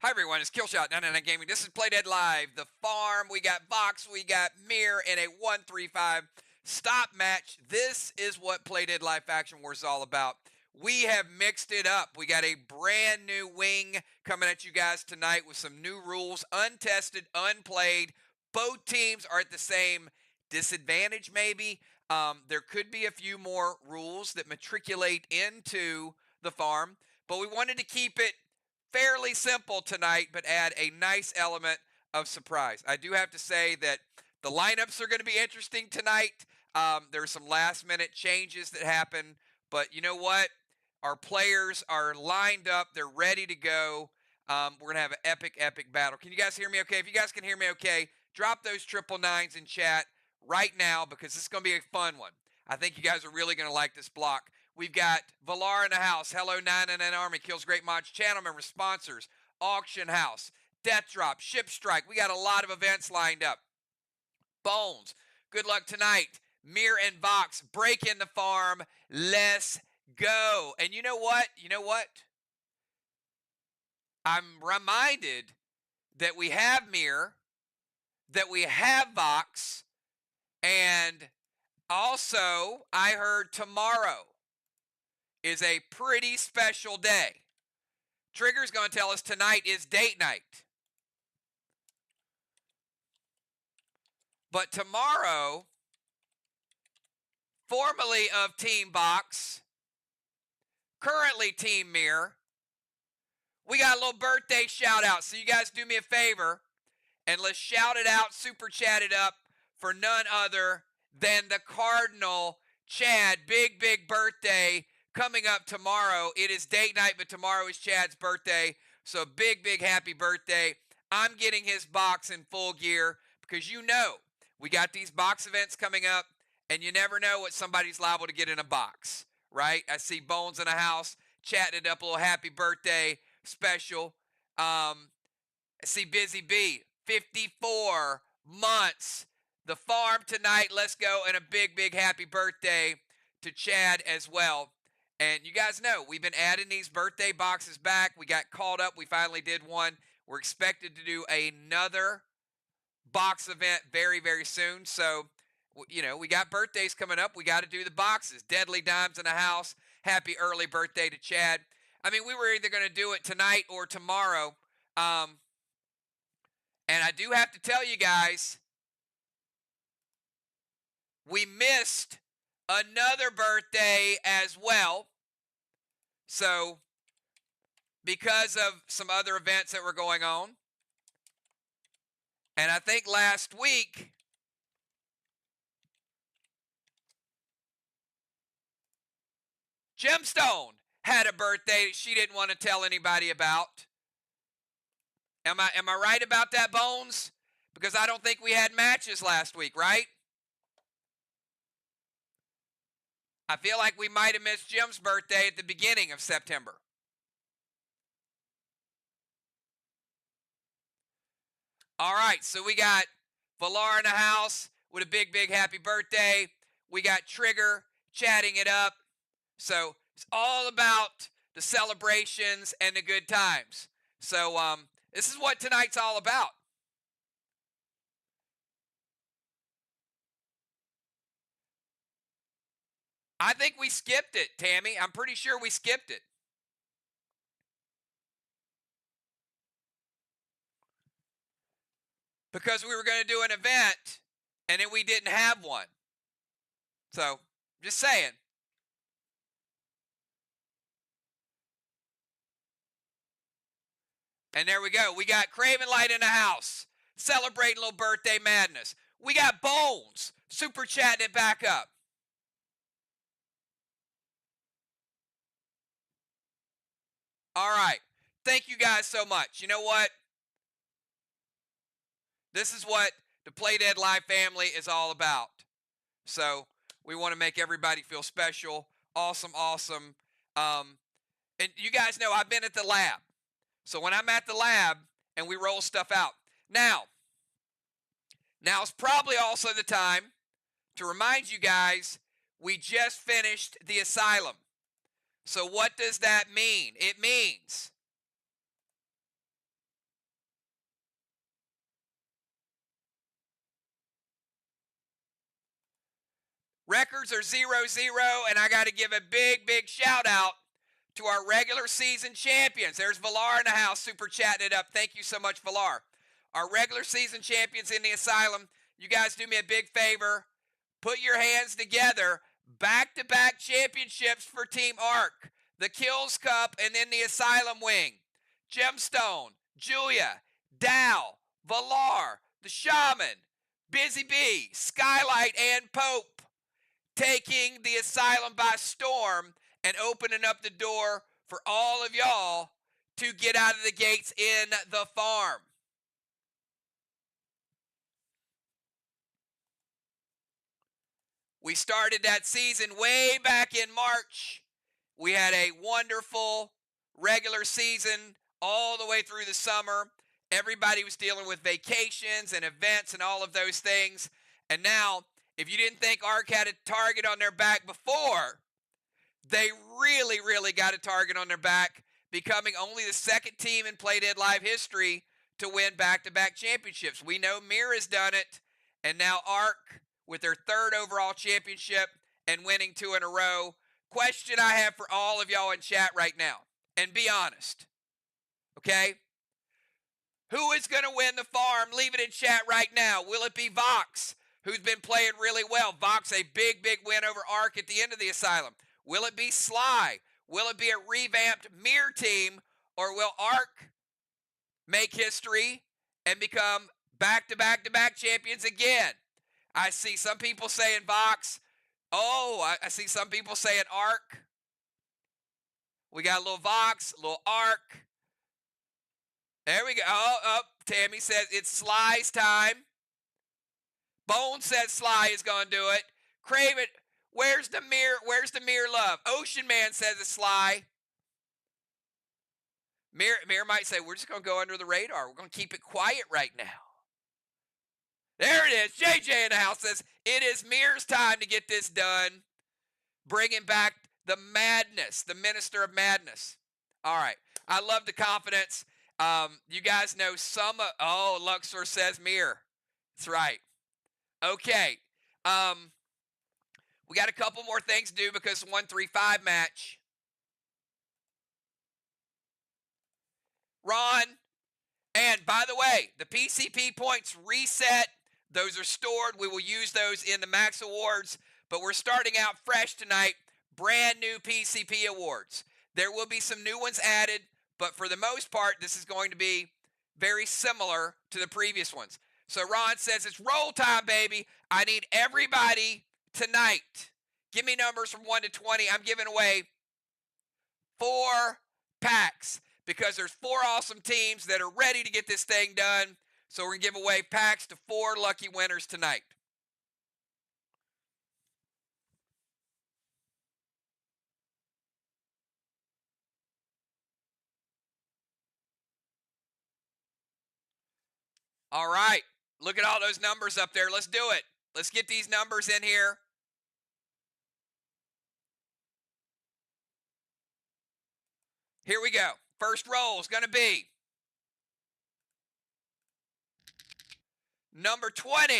Hi everyone, it's Killshot 99 Gaming. This is Play Dead Live. The farm, we got VOX, we got MIR in a 1-3-5 stop match. This is what Play Dead Live Faction Wars is all about. We have mixed it up. We got a brand new wing coming at you guys tonight with some new rules, untested, unplayed. Both teams are at the same disadvantage maybe. There could be a few more rules that matriculate into the farm, but we wanted to keep it fairly simple tonight, but add a nice element of surprise. I do have to say that the lineups are going to be interesting tonight. There's some last minute changes that happen, but you know what? Our players are lined up. They're ready to go. We're going to have an epic battle. Can you guys hear me okay? If you guys can hear me okay, drop those 999s in chat right now because this is going to be a fun one. I think you guys are really going to like this block. We've got Valar in the house. Hello, 999 Army. Kills Great Mods. Channel members, sponsors, Auction House, Death Drop, Ship Strike. We got a lot of events lined up. Bones, good luck tonight. MIR and VOX, break in the farm. Let's go. And you know what? I'm reminded that we have MIR, that we have VOX, and also I heard tomorrow is a pretty special day. Trigger's going to tell us tonight is date night. But tomorrow, formerly of Team VOX, currently Team MIR, we got a little birthday shout out. So you guys do me a favor and let's shout it out, super chat it up for none other than the Cardinal Chad. Big birthday coming up tomorrow. It is date night, but tomorrow is Chad's birthday. So big happy birthday. I'm getting his box in full gear because you know we got these box events coming up and you never know what somebody's liable to get in a box, right? I see Bones in the house chatting it up, a little happy birthday special. I see Busy B, 54 months. The farm tonight, let's go, and a big happy birthday to Chad as well. And you guys know, we've been adding these birthday boxes back. We got caught up. We finally did one. We're expected to do another box event very soon. So, you know, we got birthdays coming up. We got to do the boxes. Deadly Dimes in the house. Happy early birthday to Chad. I mean, we were either going to do it tonight or tomorrow. And I do have to tell you guys, we missed another birthday as well. So, because of some other events that were going on, and I think last week, Gemstone had a birthday that she didn't want to tell anybody about. Am I right about that, Bones? Because I don't think we had matches last week, right? I feel like we might have missed Jim's birthday at the beginning of September. All right, so we got Valar in the house with a big happy birthday. We got Trigger chatting it up. So it's all about the celebrations and the good times. So this is what tonight's all about. I think we skipped it, Tammy. I'm pretty sure we skipped it. Because we were going to do an event, and then we didn't have one. So, just saying. And there we go. We got Craven Light in the house, celebrating a little birthday madness. We got Bones, super chatting it back up. All right. Thank you guys so much. You know what? This is what the Play Dead Live family is all about. So we want to make everybody feel special. Awesome. And you guys know I've been at the lab. So when I'm at the lab and we roll stuff out. Now's probably also the time to remind you guys we just finished the asylum. So what does that mean? It means Records are 0-0, and I got to give a big, big shout out to our regular season champions. There's Villar in the house, super chatting it up. Thank you so much, Villar. Our regular season champions in the asylum, you guys do me a big favor. Put your hands together. Back-to-back championships for Team Arc. The Kills Cup and then the Asylum Wing. Gemstone, Julia, Dow, Villar, the Shaman, Busy Bee, Skylight, and Pope taking the Asylum by storm and opening up the door for all of y'all to get out of the gates in the farm. We started that season way back in March. We had a wonderful regular season all the way through the summer. Everybody was dealing with vacations and events and all of those things. And now, if you didn't think ARC had a target on their back before, they really, really got a target on their back, becoming only the second team in Play Dead Live history to win back-to-back championships. We know MIR has done it, and now ARC, with their third overall championship and winning 2 in a row. Question I have for all of y'all in chat right now, and be honest, okay? Who is going to win the farm? Leave it in chat right now. Will it be VOX, who's been playing really well? VOX, a big, big win over ARC at the end of the Asylum. Will it be Sly? Will it be a revamped MIR team? Or will ARC make history and become back-to-back-to-back champions again? I see some people saying VOX. Oh, I see some people saying ARC. We got a little VOX, a little ARC. There we go. Oh, Tammy says it's Sly's time. Bone says Sly is going to do it. Craven, where's the MIR? Where's the MIR love? Ocean Man says it's Sly. MIR might say, we're just going to go under the radar. We're going to keep it quiet right now. There it is. JJ in the house says, it is MIR's time to get this done. Bringing back the madness, the Minister of Madness. All right. I love the confidence. You guys know some of, oh, Luxor says MIR. That's right. Okay. We got a couple more things to do because 1-3-5 match. Ron, and by the way, the PCP points reset. Those are stored. We will use those in the Max Awards, but we're starting out fresh tonight. Brand new PCP awards. There will be some new ones added, but for the most part, this is going to be very similar to the previous ones. So Ron says, it's roll time, baby. I need everybody tonight. Give me numbers from 1 to 20. I'm giving away 4 packs because there's 4 awesome teams that are ready to get this thing done. So we're going to give away packs to 4 lucky winners tonight. All right. Look at all those numbers up there. Let's do it. Let's get these numbers in here. Here we go. First roll is going to be number 20.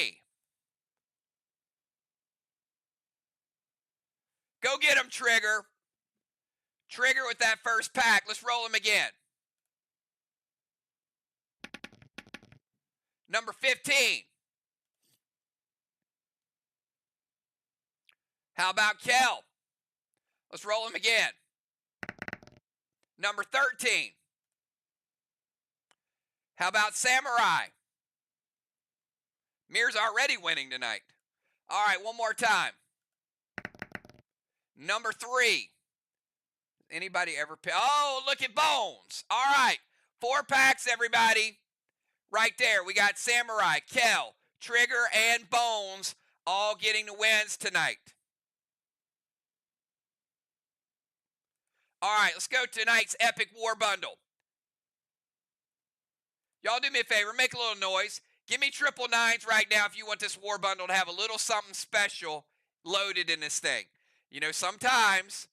Go get him, Trigger. Trigger with that first pack. Let's roll him again. Number 15. How about Kel? Let's roll him again. Number 13. How about Samurai? MIR's already winning tonight. All right, one more time. Number 3. Anybody ever pick? Oh, look at Bones. All right, 4 packs, everybody. Right there, we got Samurai, Kel, Trigger, and Bones all getting the wins tonight. All right, let's go to tonight's Epic War Bundle. Y'all do me a favor, make a little noise. Give me 999s right now if you want this War Bundle to have a little something special loaded in this thing. You know, sometimes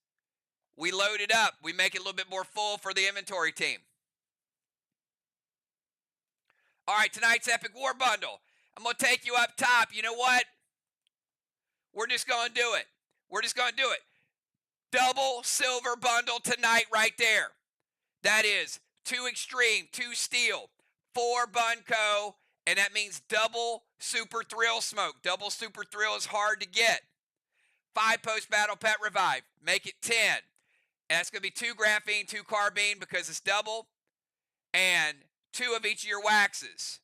we load it up. We make it a little bit more full for the inventory team. All right, tonight's Epic War Bundle. I'm going to take you up top. You know what? We're just going to do it. We're just going to do it. Double silver bundle tonight right there. That is 2 extreme, 2 steel, 4 Bunko, and that means double super thrill smoke. Double super thrill is hard to get. 5 post battle pet revive. Make it 10. And that's going to be 2 graphene, 2 carbine because it's double, and 2 of each of your waxes.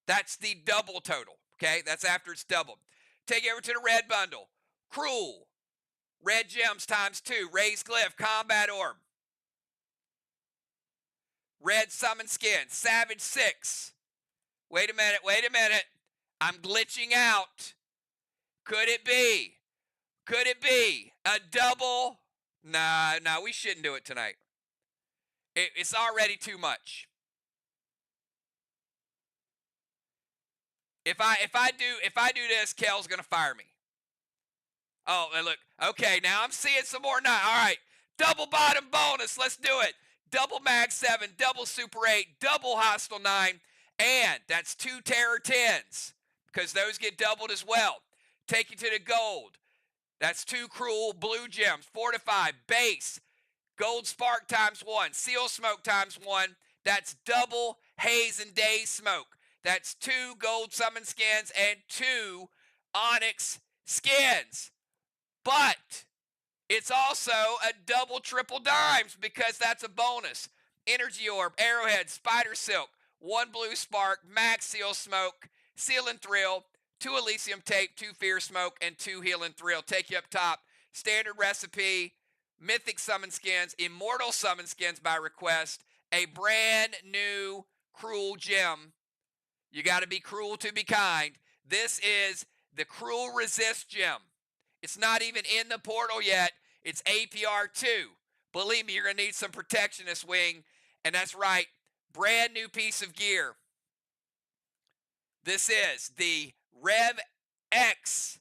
That's the double total. Okay, that's after it's doubled. Take you over to the red bundle. Cruel. Red gems times 2. Raised glyph. Combat orb. Red summon skin. Savage 6. Wait a minute. Wait a minute. I'm glitching out. Could it be? Could it be a double? Nah, we shouldn't do it tonight. It's already too much. If I do this, Kel's gonna fire me. Oh, look. Okay, now I'm seeing some more now. All right, double bottom bonus. Let's do it. Double mag 7, double super 8, double hostile 9, and that's 2 terror 10s because those get doubled as well. Take you to the gold. That's 2 cruel blue gems, 4 to 5 base. Gold spark times 1, seal smoke times 1. That's double haze and day smoke. That's 2 gold summon skins and 2 onyx skins. But it's also a double triple dimes because that's a bonus. Energy orb, arrowhead, spider silk, 1 blue spark, max seal smoke, seal and thrill, 2 elysium tape, 2 fear smoke, and 2 heal and thrill. Take you up top. Standard recipe, mythic summon skins, immortal summon skins by request, a brand new cruel gem. You got to be cruel to be kind. This is the cruel resist gem. It's not even in the portal yet. It's APR 2. Believe me, you're going to need some protection this wing. And that's right, brand new piece of gear. This is the Rev X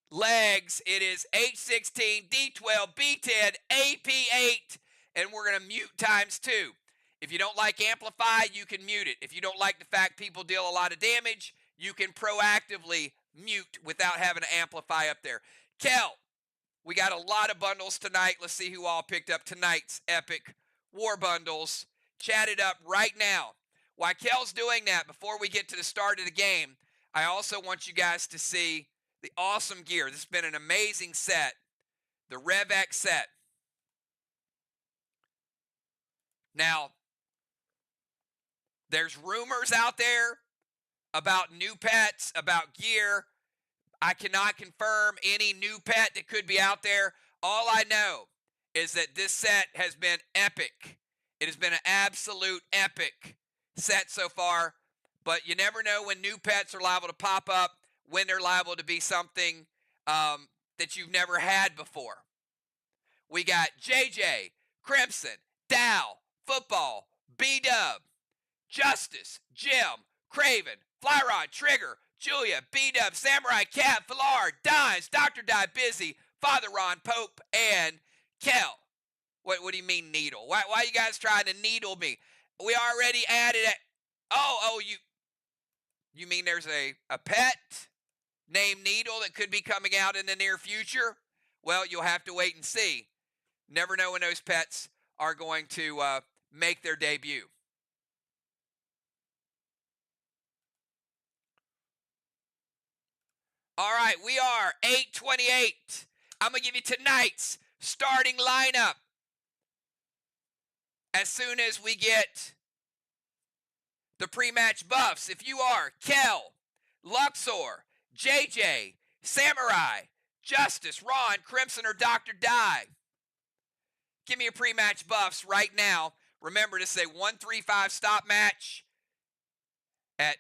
legs. It is H16, D12, B10, AP8, and we're going to mute times 2. If you don't like amplify, you can mute it. If you don't like the fact people deal a lot of damage, you can proactively mute without having to amplify up there. Kel, we got a lot of bundles tonight. Let's see who all picked up tonight's epic war bundles. Chat it up right now. While Kel's doing that, before we get to the start of the game, I also want you guys to see the awesome gear. This has been an amazing set, the Rev X set. Now, there's rumors out there about new pets, about gear. I cannot confirm any new pet that could be out there. All I know is that this set has been epic. It has been an absolute epic set so far, but you never know when new pets are liable to pop up, when they're liable to be something that you've never had before. We got JJ, Crimson, Dow, Football, B-Dub, Justice, Jim, Craven, Flyrod, Trigger, Julia, B-Dub, Samurai Cat, Fallard, Dimes, Dr. Die Busy, Father Ron, Pope, and Kel. What do you mean needle? Why are you guys trying to needle me? We already added it. Oh, you mean there's a pet named Needle that could be coming out in the near future? Well, you'll have to wait and see. Never know when those pets are going to make their debut. All right, we are 8:28. I'm going to give you tonight's starting lineup as soon as we get the pre-match buffs. If you are Kel, Luxor, JJ, Samurai, Justice, Ron, Crimson, or Dr. Die, give me your pre-match buffs right now. Remember, this is a 1-3-5 stop match. At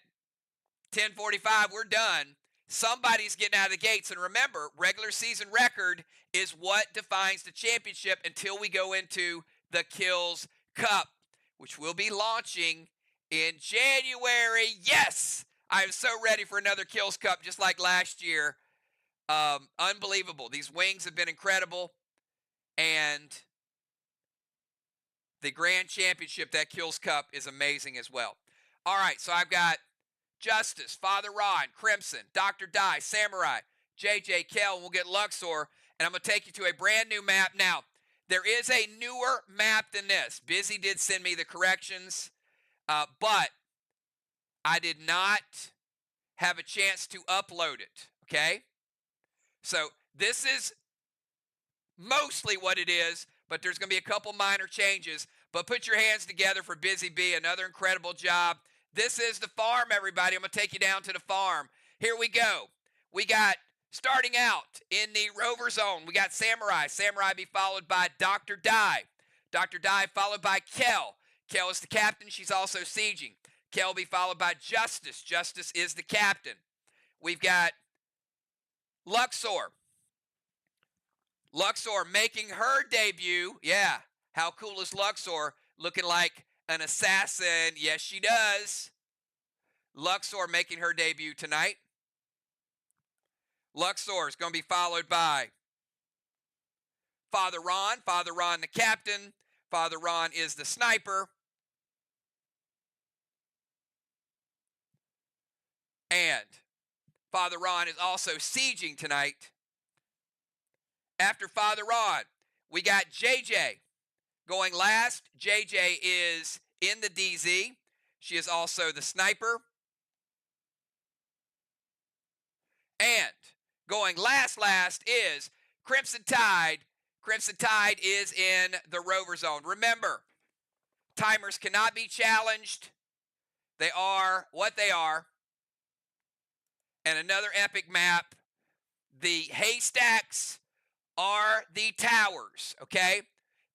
10:45, we're done. Somebody's getting out of the gates. And remember, regular season record is what defines the championship until we go into the Kills Cup, which will be launching in January. Yes, I am so ready for another Kills Cup just like last year. Unbelievable. These wings have been incredible. And the Grand Championship, that Kills Cup, is amazing as well. All right, so I've got Justice, Father Ron, Crimson, Dr. Die, Samurai, JJ, Kel, and we'll get Luxor. And I'm going to take you to a brand new map. Now, there is a newer map than this. Busy did send me the corrections, but I did not have a chance to upload it, okay? So this is mostly what it is, but there's going to be a couple minor changes. But put your hands together for Busy B, another incredible job. This is the farm, everybody. I'm going to take you down to the farm. Here we go. We got, starting out in the rover zone, we got Samurai. Samurai be followed by Dr. Dye. Dr. Dye followed by Kel. Kel is the captain. She's also sieging. Kel be followed by Justice. Justice is the captain. We've got Luxor. Luxor making her debut. Yeah, how cool is Luxor? Looking like an assassin. Yes, she does. Luxor making her debut tonight. Luxor is going to be followed by Father Ron. Father Ron, the captain. Father Ron is the sniper. And Father Ron is also sieging tonight. After Father Ron, we got JJ going last. JJ is in the DZ. She is also the sniper. And going last is Crimson Tide. Crimson Tide is in the rover zone. Remember, timers cannot be challenged. They are what they are. And another epic map. The haystacks are the towers, okay?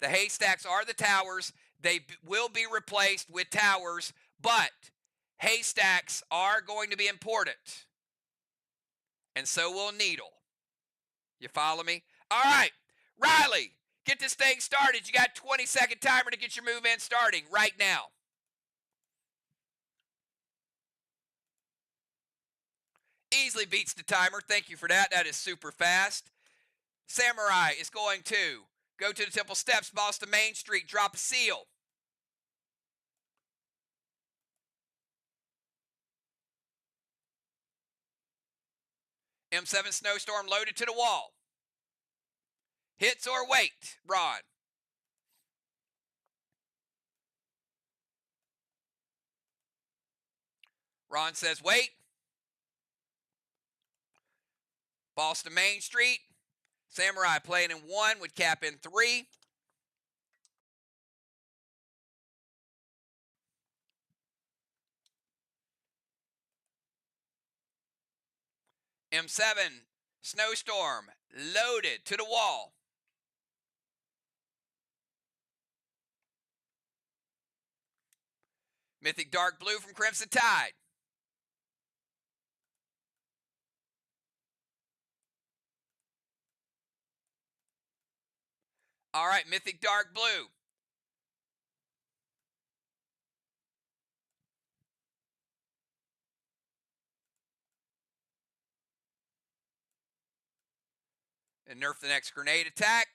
The haystacks are the towers. They will be replaced with towers, but haystacks are going to be important. And so will Needle. You follow me? All right, Riley, get this thing started. You got 20-second timer to get your move in starting right now. Easily beats the timer. Thank you for that. That is super fast. Samurai is going to go to the Temple Steps, boss to Main Street, drop a seal. M7 Snowstorm loaded to the wall. Hits or wait, Ron. Ron says wait. Boss to Main Street. Samurai playing in 1 with cap in 3. M7 Snowstorm loaded to the wall. Mythic Dark Blue from Crimson Tide. All right, Mythic Dark Blue. And nerf the next grenade attack.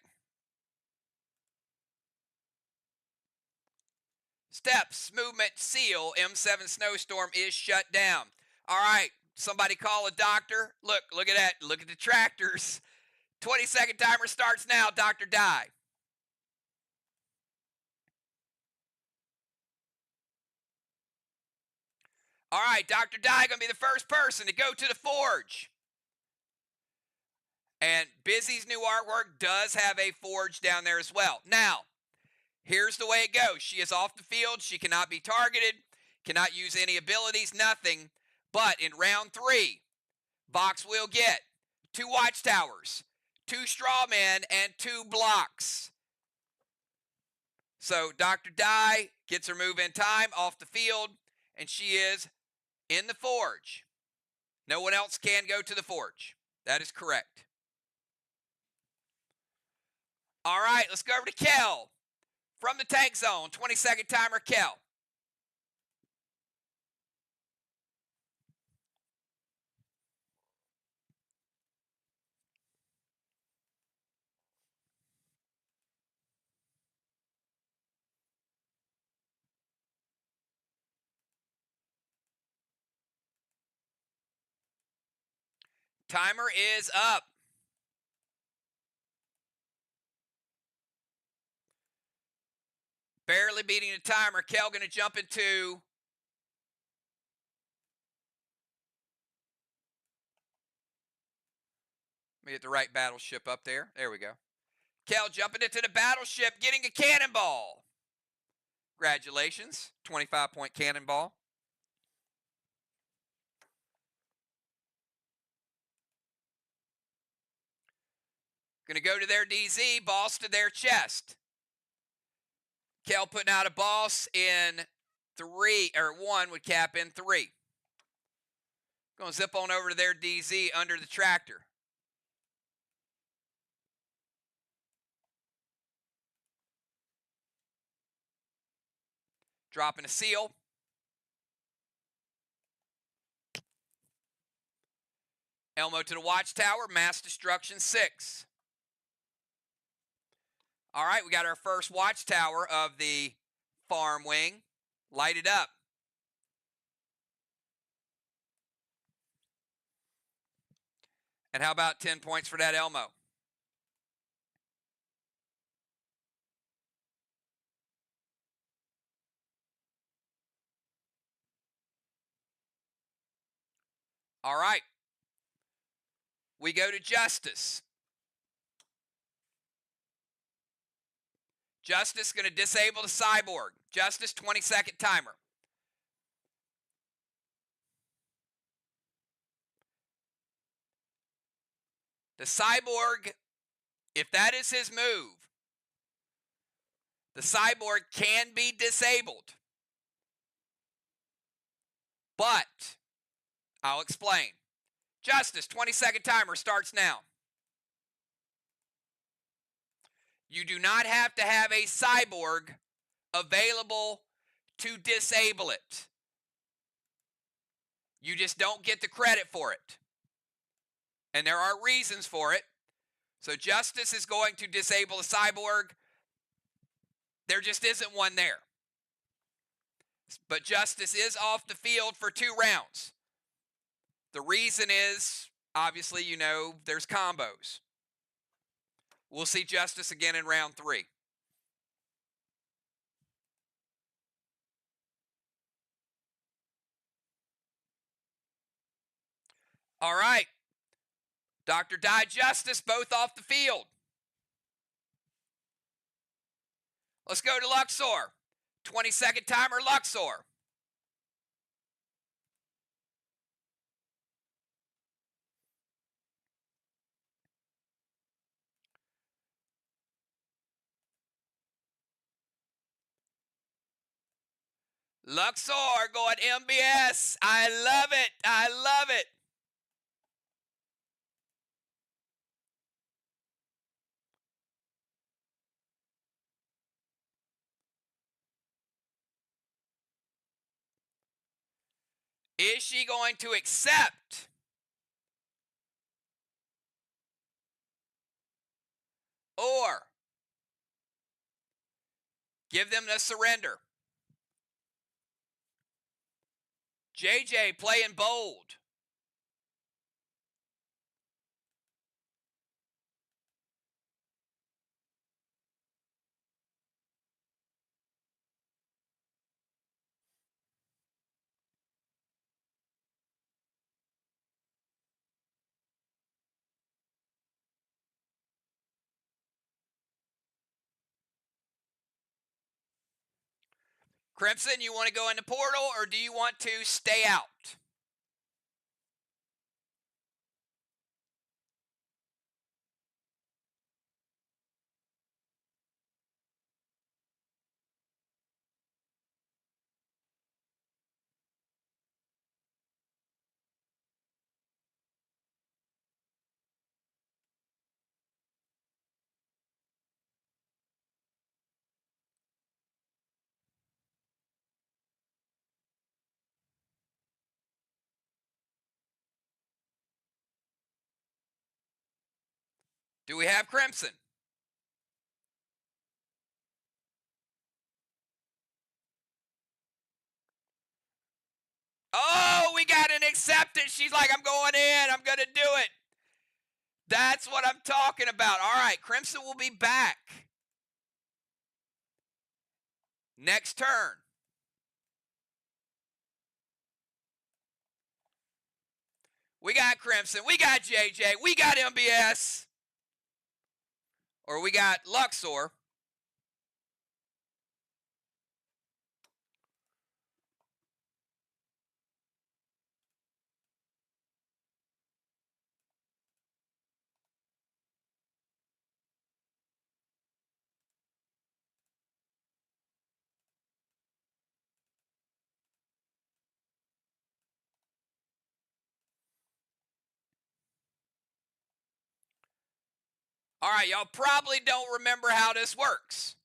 Steps, movement, seal. M7 Snowstorm is shut down. All right, somebody call a doctor. Look at that. Look at the tractors. 20-second timer starts now, Dr. Dye. All right, Dr. Dye going to be the first person to go to the forge. And Busy's new artwork does have a forge down there as well. Now, here's the way it goes. She is off the field. She cannot be targeted, cannot use any abilities, nothing. But in round 3, VOX will get 2 watchtowers, 2 straw men, and 2 blocks. So Dr. Dye gets her move in time off the field, and she is in the forge. No one else can go to the forge. That is correct. All right, let's go over to Kel from the tank zone. 20-second timer, Kel. Timer is up. Barely beating the timer. Kel going to jump into let me get the right battleship up there. There we go. Kel jumping into the battleship, getting a cannonball. Congratulations. 25-point cannonball. Going to go to their DZ, boss to their chest. Kel putting out a boss in 3, or 1 would cap in 3. Going to zip on over to their DZ under the tractor. Dropping a seal. Elmo to the watchtower, mass destruction 6. All right, we got our first watchtower of the farm wing. Light it up. And how about 10 points for that Elmo? All right. We go to Justice. Justice going to disable the cyborg. Justice, 20-second timer. The cyborg, if that is his move, the cyborg can be disabled. But, I'll explain. Justice, 20-second timer starts now. You do not have to have a cyborg available to disable it. You just don't get the credit for it. And there are reasons for it. So Justice is going to disable the cyborg. There just isn't one there. But Justice is off the field for 2 rounds. The reason is, obviously, you know, there's combos. We'll see Justice again in round 3. All right. Dr. Die, Justice, both off the field. Let's go to Luxor. 20-second timer, Luxor. Luxor going MBS. I love it. I love it. Is she going to accept? Or give them the surrender? JJ playing bold. Crimson, you want to go in the portal or do you want to stay out? Do we have Crimson? Oh, we got an acceptance. She's like, I'm going in. I'm going to do it. That's what I'm talking about. All right, Crimson will be back next turn. We got Crimson, we got JJ, we got MBS, or we got Luxor. All right, y'all probably don't remember how this works,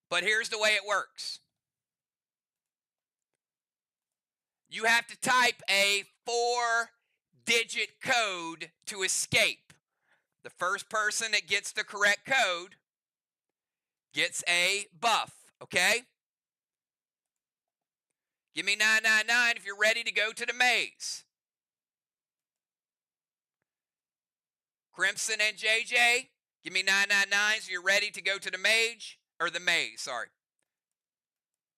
but here's the way it works. You have to type a 4-digit code to escape. The first person that gets the correct code gets a buff, okay? Give me 999 if you're ready to go to the maze. Crimson and JJ, give me 999 so you're ready to go to the maze, or the maze, sorry.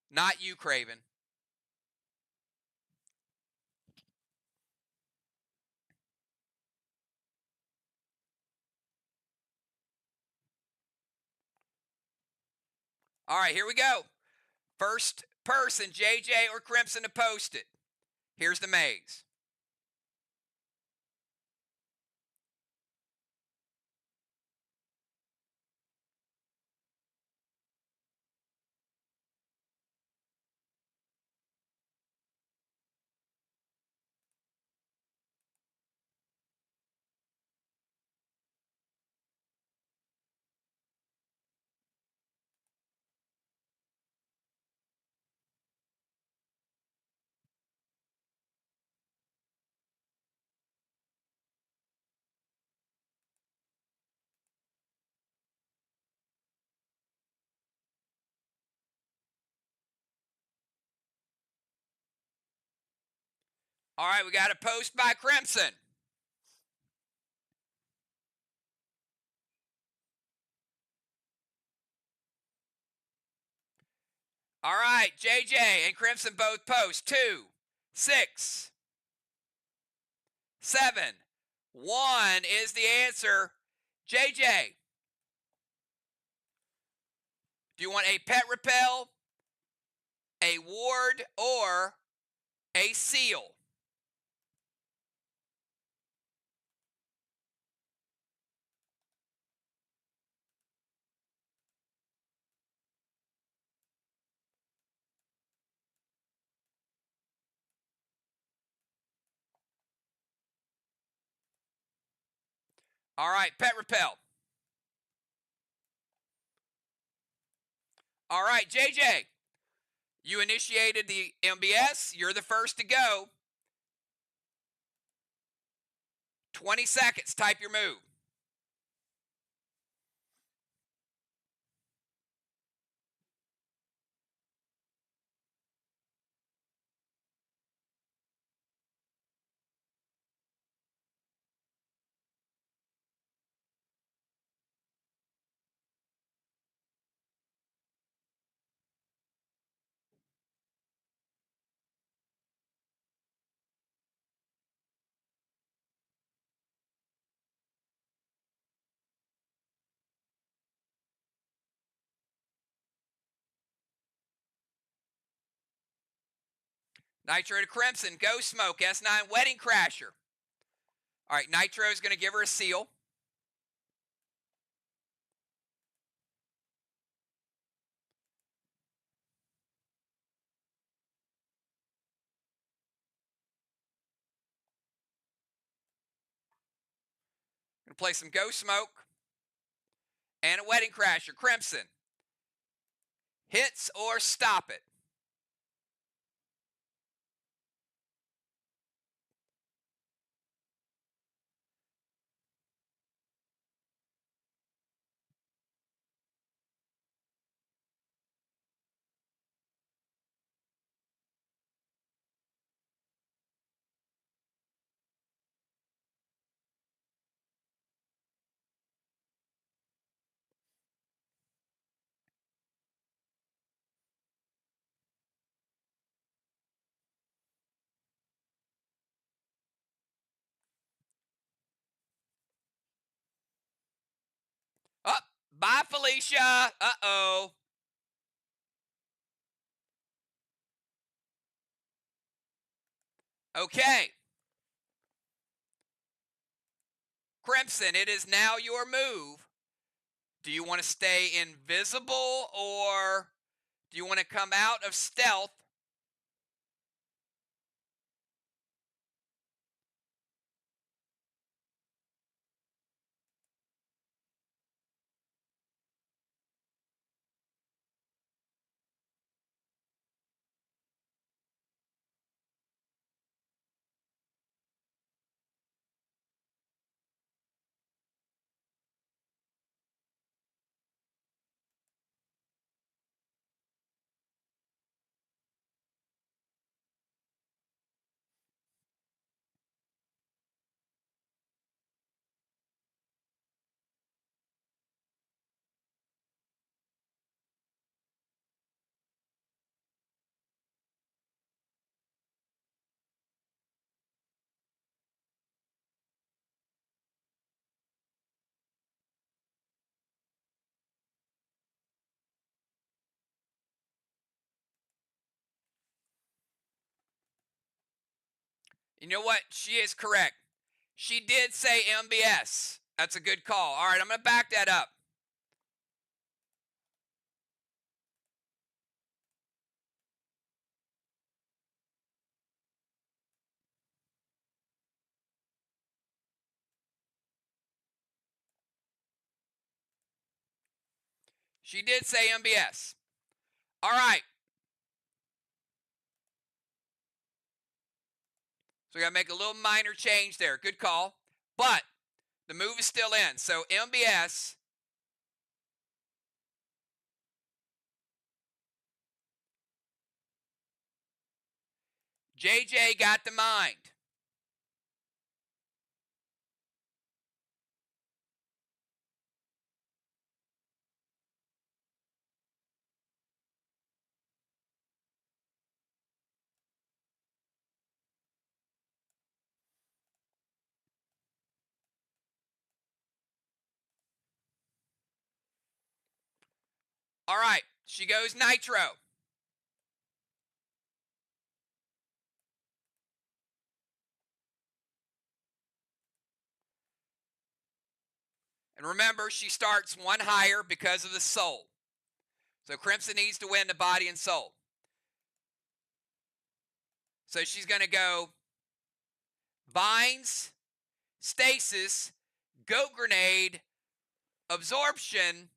Not you, Craven. All right, here we go. First person, JJ or Crimson, to post it. Here's the maze. All right, we got a post by Crimson. All right, JJ and Crimson both post. 2, 6, 7, 1 is the answer. JJ, do you want a pet repel, a ward, or a seal? All right, pet repel. All right, JJ, you initiated the MBS. You're the first to go. 20 seconds. Type your move. Nitro to Crimson. Go Smoke. S9 Wedding Crasher. All right, Nitro is going to give her a seal. Going to play some Go Smoke and a Wedding Crasher. Crimson. Hits or stop it. Bye, Felicia. Uh-oh. Okay. Crimson, it is now your move. Do you want to stay invisible, or do you want to come out of stealth? You know what? She is correct. She did say MBS. That's a good call. All right, I'm going to back that up. She did say MBS. All right. So we got to make a little minor change there. Good call. But the move is still in. So MBS. JJ got the mind. All right. She goes Nitro. And remember, she starts one higher because of the soul. So Crimson needs to win the body and soul. So she's going to go Vines, Stasis, Goat Grenade, Absorption,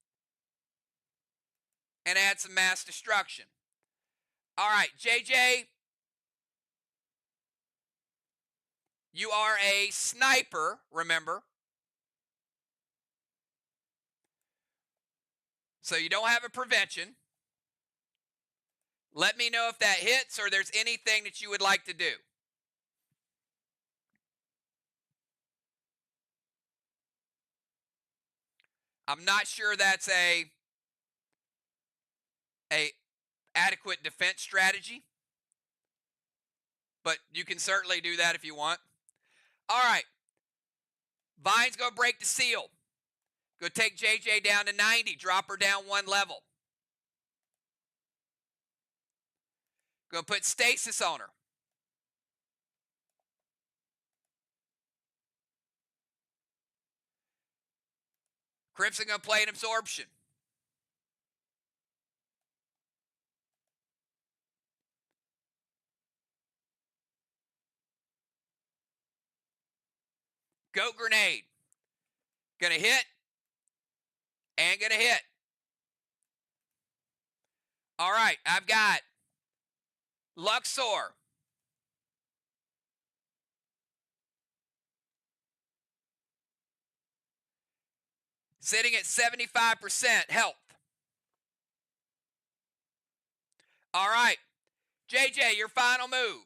and add some Mass Destruction. All right, JJ, you are a sniper, remember. So you don't have a prevention. Let me know if that hits or there's anything that you would like to do. I'm not sure that's a adequate defense strategy, but you can certainly do that if you want. All right. Vine's going to break the seal. Go take JJ down to 90. Drop her down one level. Go put stasis on her. Crimson going to play an absorption. Goat Grenade. Going to hit and going to hit. All right, I've got Luxor. Sitting at 75% health. All right, JJ, your final move.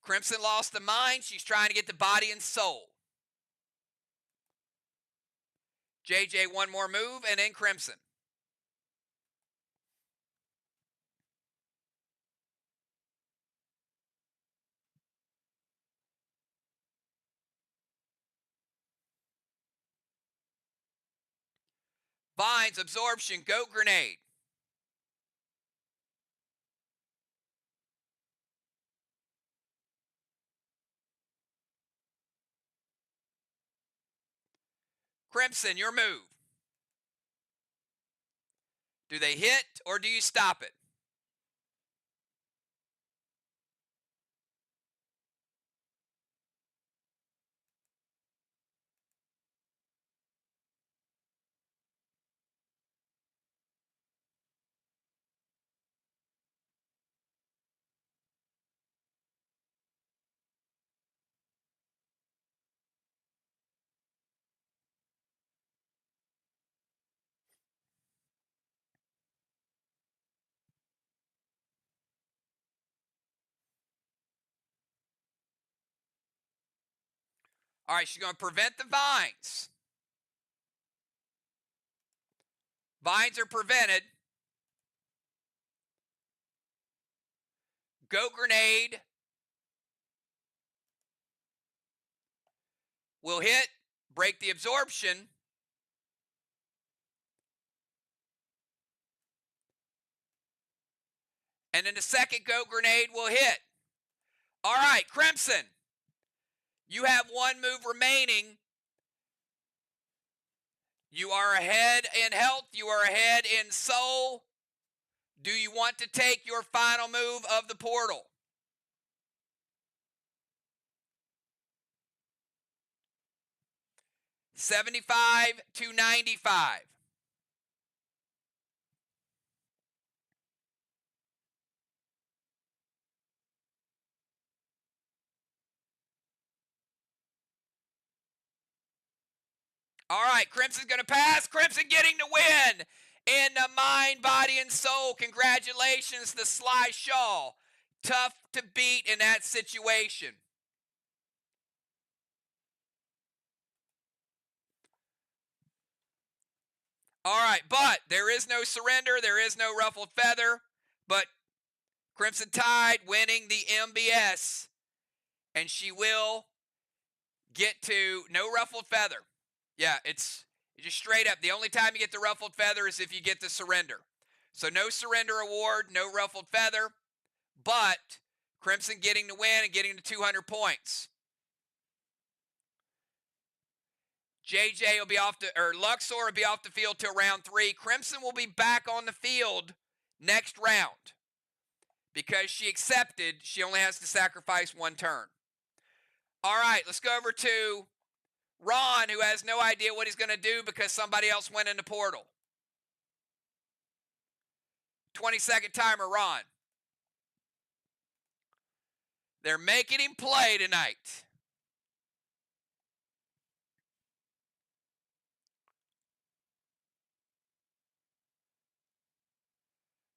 Crimson lost the mind. She's trying to get the body and soul. JJ, one more move, and then Crimson. Vines, absorption, goat grenade. Crimson, your move. Do they hit or do you stop it? All right, she's going to prevent the vines. Vines are prevented. Goat grenade will hit, break the absorption. And then the second goat grenade will hit. All right, Crimson, you have one move remaining. You are ahead in health. You are ahead in soul. Do you want to take your final move of the portal? $75 to $95. All right, Crimson's going to pass. Crimson getting the win in the mind, body, and soul. Congratulations to Sly Shaw. Tough to beat in that situation. All right, but there is no surrender. There is no ruffled feather. But Crimson Tide winning the MBS. And she will get to no ruffled feather. Yeah, it's just straight up. The only time you get the ruffled feather is if you get the surrender. So no surrender award, no ruffled feather, but Crimson getting the win and getting to 200 points. JJ will be off the, or Luxor will be off the field till round 3. Crimson will be back on the field next round. Because she accepted, she only has to sacrifice one turn. All right, let's go over to Ron, who has no idea what he's going to do because somebody else went in the portal. 20-second timer, Ron. They're making him play tonight.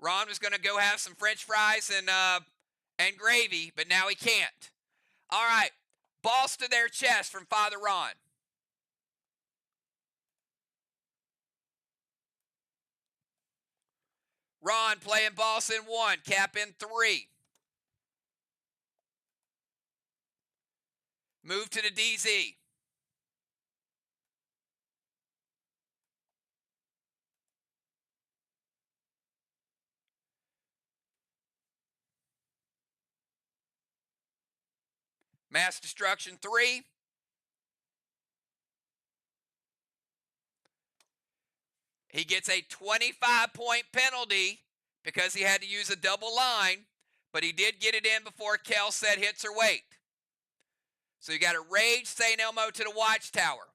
Ron was going to go have some French fries and gravy, but now he can't. All right, balls to their chest from Father Ron. Ron playing boss in 1, cap in 3. Move to the DZ. Mass destruction 3. He gets a 25-point penalty because he had to use a double line, but he did get it in before Kel said hits her weight. So you got a Rage St. Elmo to the Watchtower.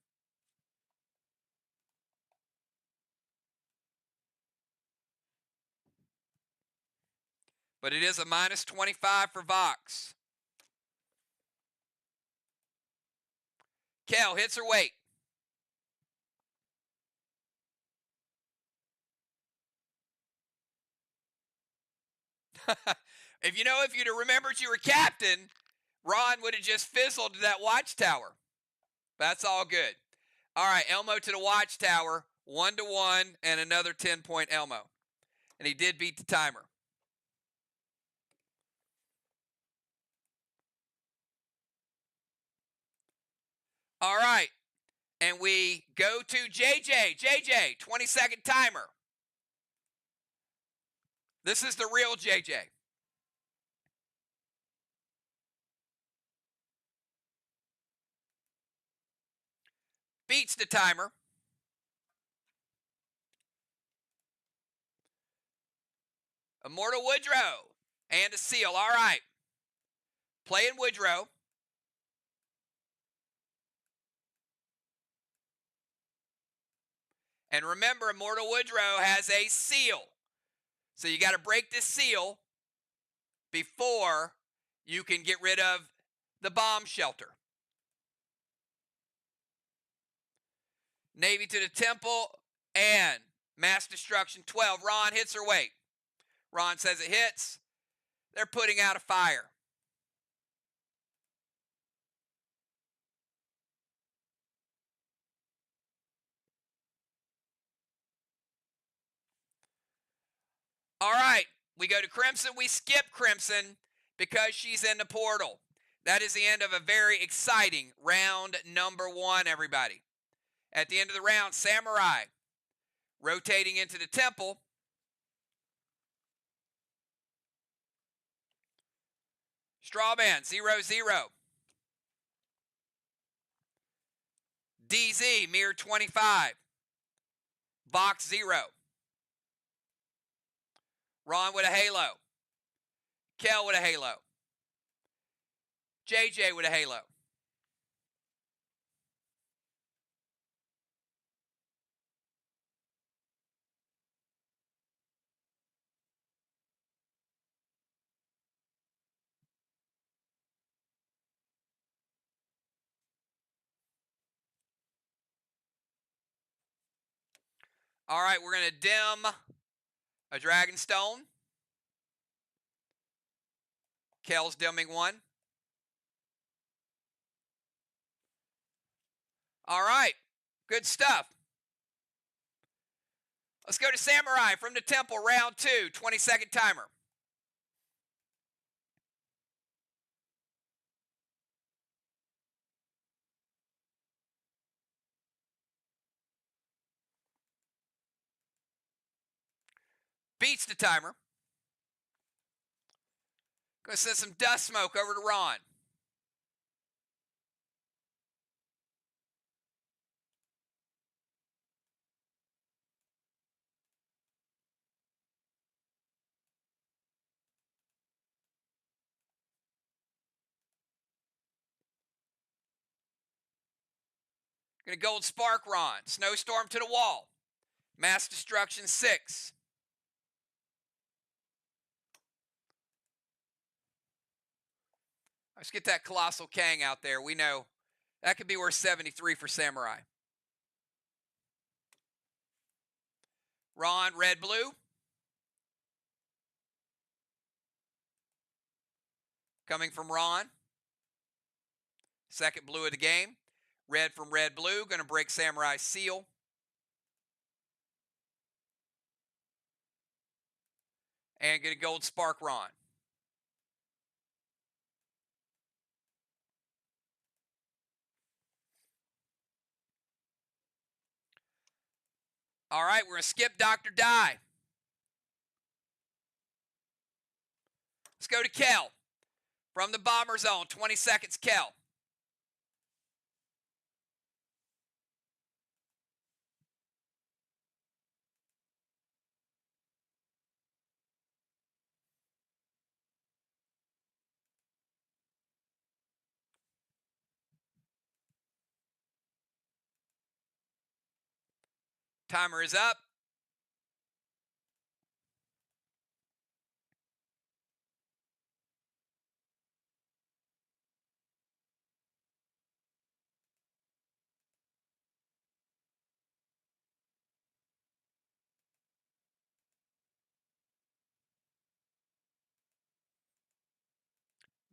But it is a minus 25 for VOX. Kel hits her weight. If you'd have remembered you were captain, Ron would have just fizzled to that Watchtower. That's all good. All right, Elmo to the Watchtower, 1-1, and another 10-point Elmo. And he did beat the timer. All right, And we go to JJ. JJ, 20-second timer. This is the real JJ. Beats the timer. Immortal Woodrow. And a seal. All right. Playing Woodrow. And remember, Immortal Woodrow has a seal. So you got to break this seal before you can get rid of the bomb shelter. Navy to the temple and mass destruction 12. Ron hits her weight. Ron says it hits. They're putting out a fire. All right, we go to Crimson. We skip Crimson because she's in the portal. That is the end of a very exciting round number 1, everybody. At the end of the round, Samurai rotating into the temple. Strawman, 0-0. DZ, MIR 25. VOX 0. Ron with a halo. Kel with a halo. JJ with a halo. All right, we're going to dim a Dragonstone. Kel's dimming one. All right, good stuff. Let's go to Samurai from the temple, round 2, 20-second timer. Beats the timer. Going to send some dust smoke over to Ron. Going to gold spark Ron. Snowstorm to the wall. Mass destruction 6. Let's get that Colossal Kang out there. We know that could be worth 73 for Samurai. Ron, red, blue. Coming from Ron. Second blue of the game. Red from red, blue. Going to break Samurai's seal. And get a gold spark Ron. All right, we're going to skip Dr. Die. Let's go to Kel. From the bomber zone, 20 seconds, Kel. Timer is up.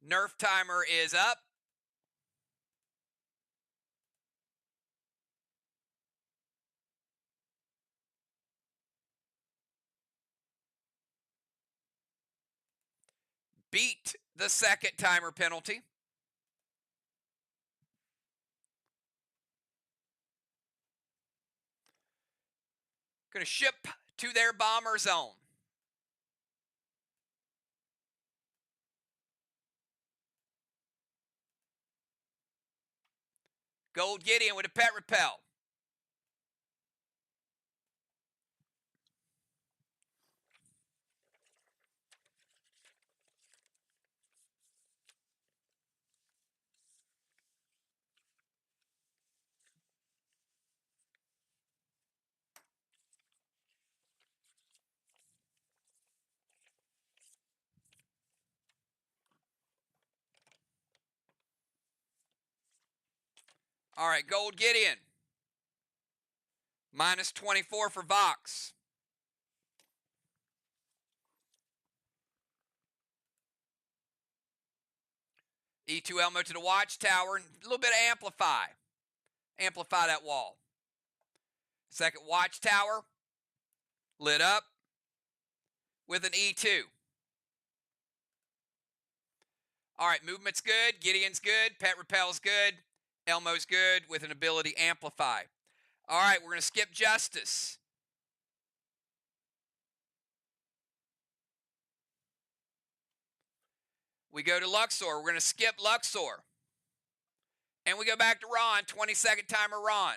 Nerf timer is up. Beat the second timer penalty. Going to ship to their bomber zone. Gold Gideon with a pet repel. All right, Gold Gideon. Minus 24 for VOX. E2 Elmo to the watchtower. A little bit of amplify. Amplify that wall. Second watchtower. Lit up with an E2. All right, movement's good. Gideon's good. Pet repel's good. Elmo's good with an ability amplify. All right, we're going to skip Justice. We go to Luxor. We're going to skip Luxor. And we go back to Ron. 20-second timer Ron.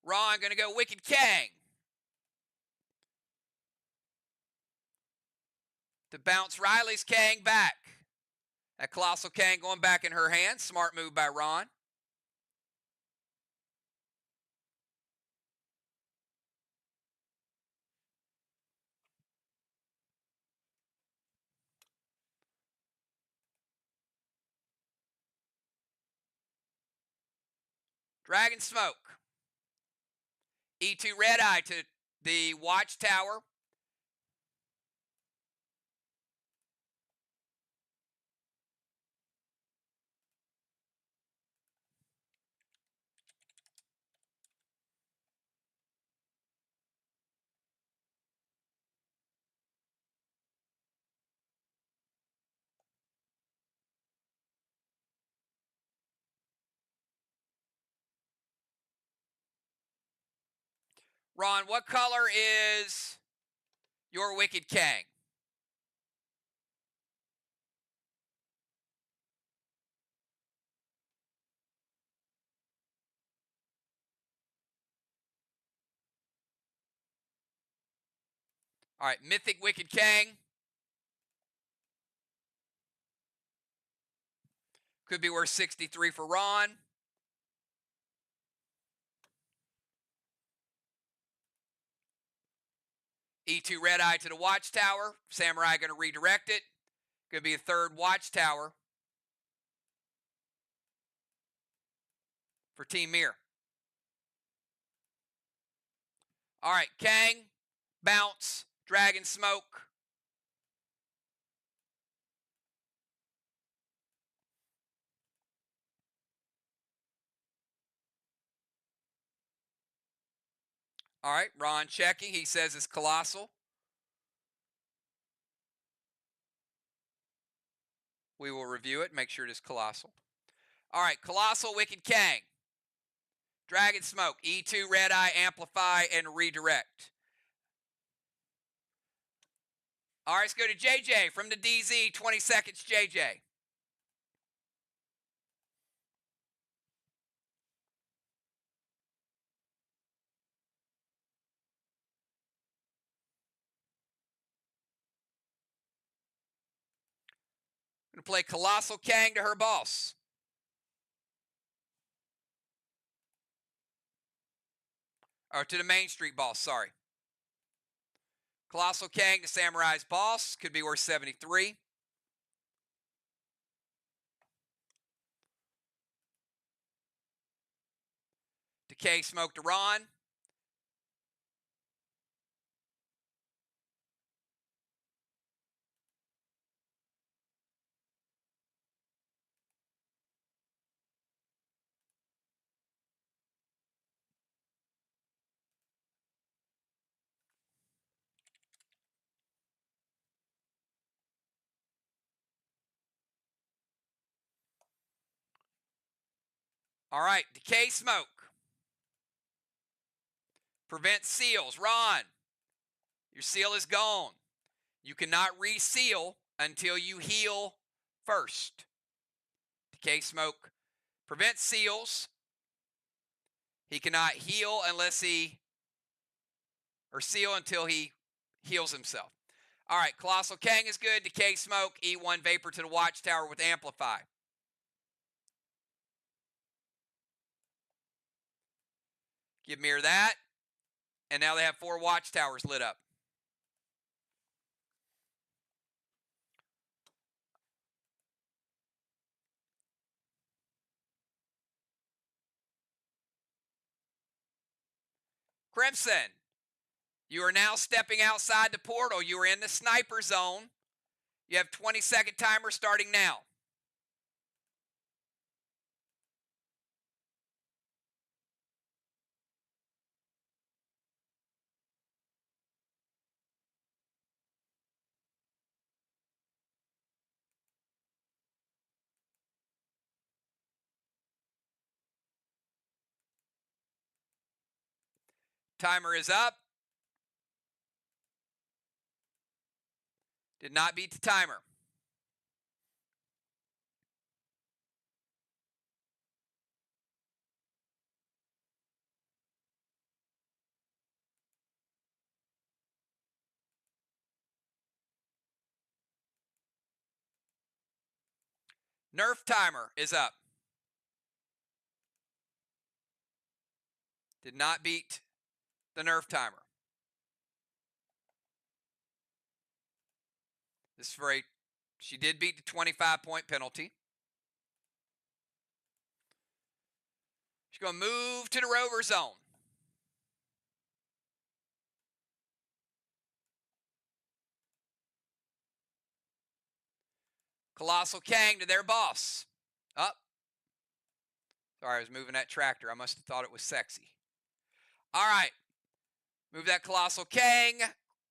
Ron going to go Wicked Kang. To bounce Riley's Kang back. That Colossal Kang going back in her hand. Smart move by Ron. Dragon Smoke. E2 Red Eye to the watchtower. Ron, what color is your Wicked Kang? All right, Mythic Wicked Kang. Could be worth 63 for Ron. E2 Red Eye to the watchtower. Samurai going to redirect it. Going to be a third watchtower for Team MIR. All right, Kang, bounce, Dragon Smoke. All right, Ron checking. He says it's Colossal. We will review it, make sure it is Colossal. All right, Colossal Wicked Kang. Dragon Smoke, E2 Red Eye, Amplify, and Redirect. All right, let's go to JJ from the DZ. 20 seconds, JJ. Going to play Colossal Kang to her boss. Or to the Main Street boss, sorry. Colossal Kang to Samurai's boss. Could be worth 73. Decay Smoke to Ron. All right, decay smoke. Prevent seals. Ron, your seal is gone. You cannot reseal until you heal first. Decay smoke prevents seals. He cannot heal unless he, or seal until he heals himself. All right, Colossal Kang is good. Decay smoke, E1 vapor to the watchtower with amplify. Give MIR that. And now they have 4 watchtowers lit up. Crimson, you are now stepping outside the portal. You are in the sniper zone. You have 20-second timer starting now. Timer is up. Did not beat the timer. Nerf timer is up. Did not beat the Nerf timer. This is for a, she did beat the 25-point penalty. She's going to move to the rover zone. Colossal Kang to their boss. Up. Sorry, I was moving that tractor. I must have thought it was sexy. All right. Move that Colossal Kang.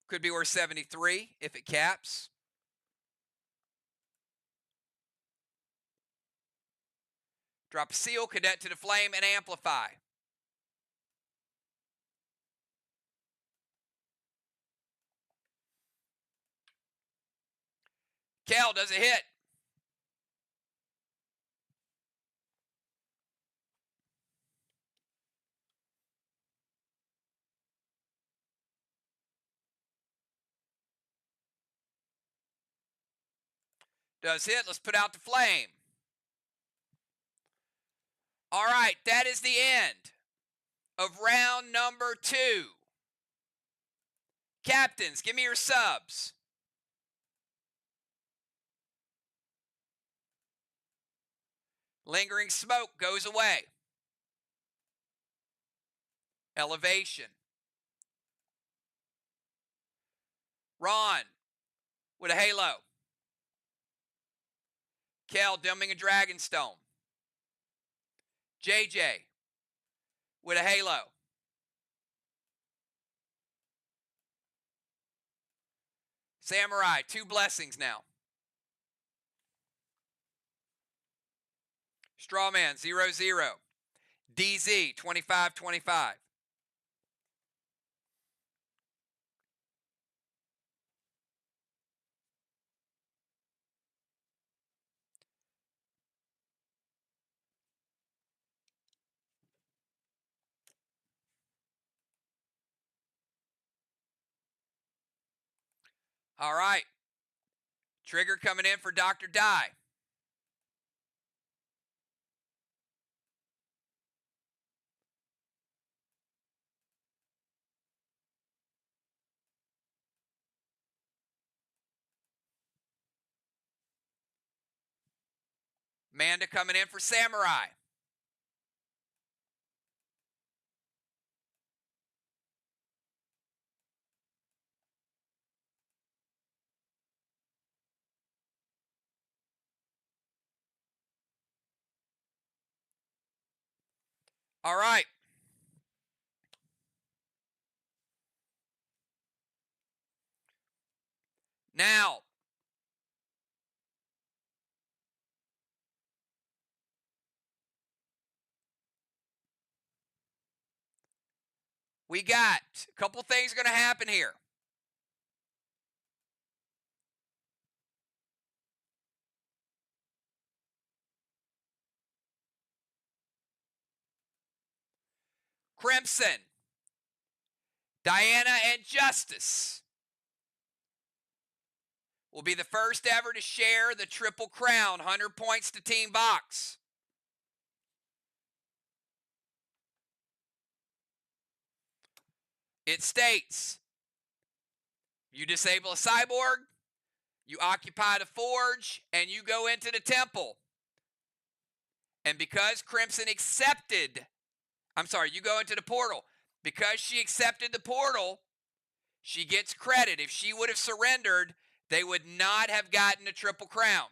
Could be worth 73 if it caps. Drop a seal, cadet to the flame, and amplify. Kel does a hit. Does hit. Let's put out the flame. All right, that is the end of round number 2. Captains, give me your subs. Lingering smoke goes away. Elevation. Ron with a halo. Kel dimming a Dragonstone. JJ with a halo. Samurai, 2 blessings now. Strawman, 0-0. DZ, 25-25. All right. Trigger coming in for Dr. Die. Manda coming in for Samurai. All right. Now, We got a couple things going to happen here. Crimson, Diana and Justice will be the first ever to share the Triple Crown. 100 points to Team VOX. It states, you disable a cyborg, you occupy the forge, and you go into the temple. And because Crimson accepted, you go into the portal. Because she accepted the portal, she gets credit. If she would have surrendered, they would not have gotten a Triple Crown.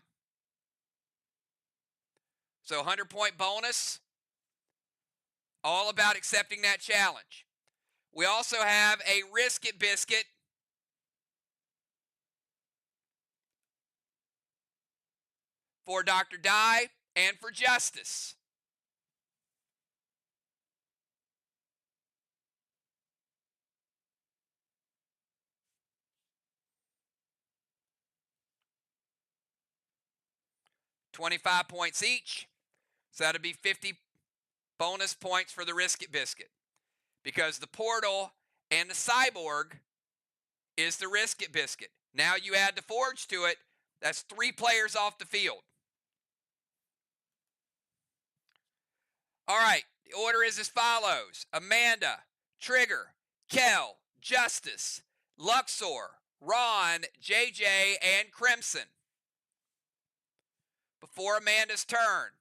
So 100-point bonus, all about accepting that challenge. We also have a Risk It Biscuit for Dr. Dye and for Justice. $25 points each. So that'll be 50 bonus points for the Risk It Biscuit. Because the portal and the cyborg is the Risk It Biscuit. Now you add the forge to it, that's 3 players off the field. All right, the order is as follows: Amanda, Trigger, Kel, Justice, Luxor, Ron, JJ, and Crimson. Before Amanda's turn,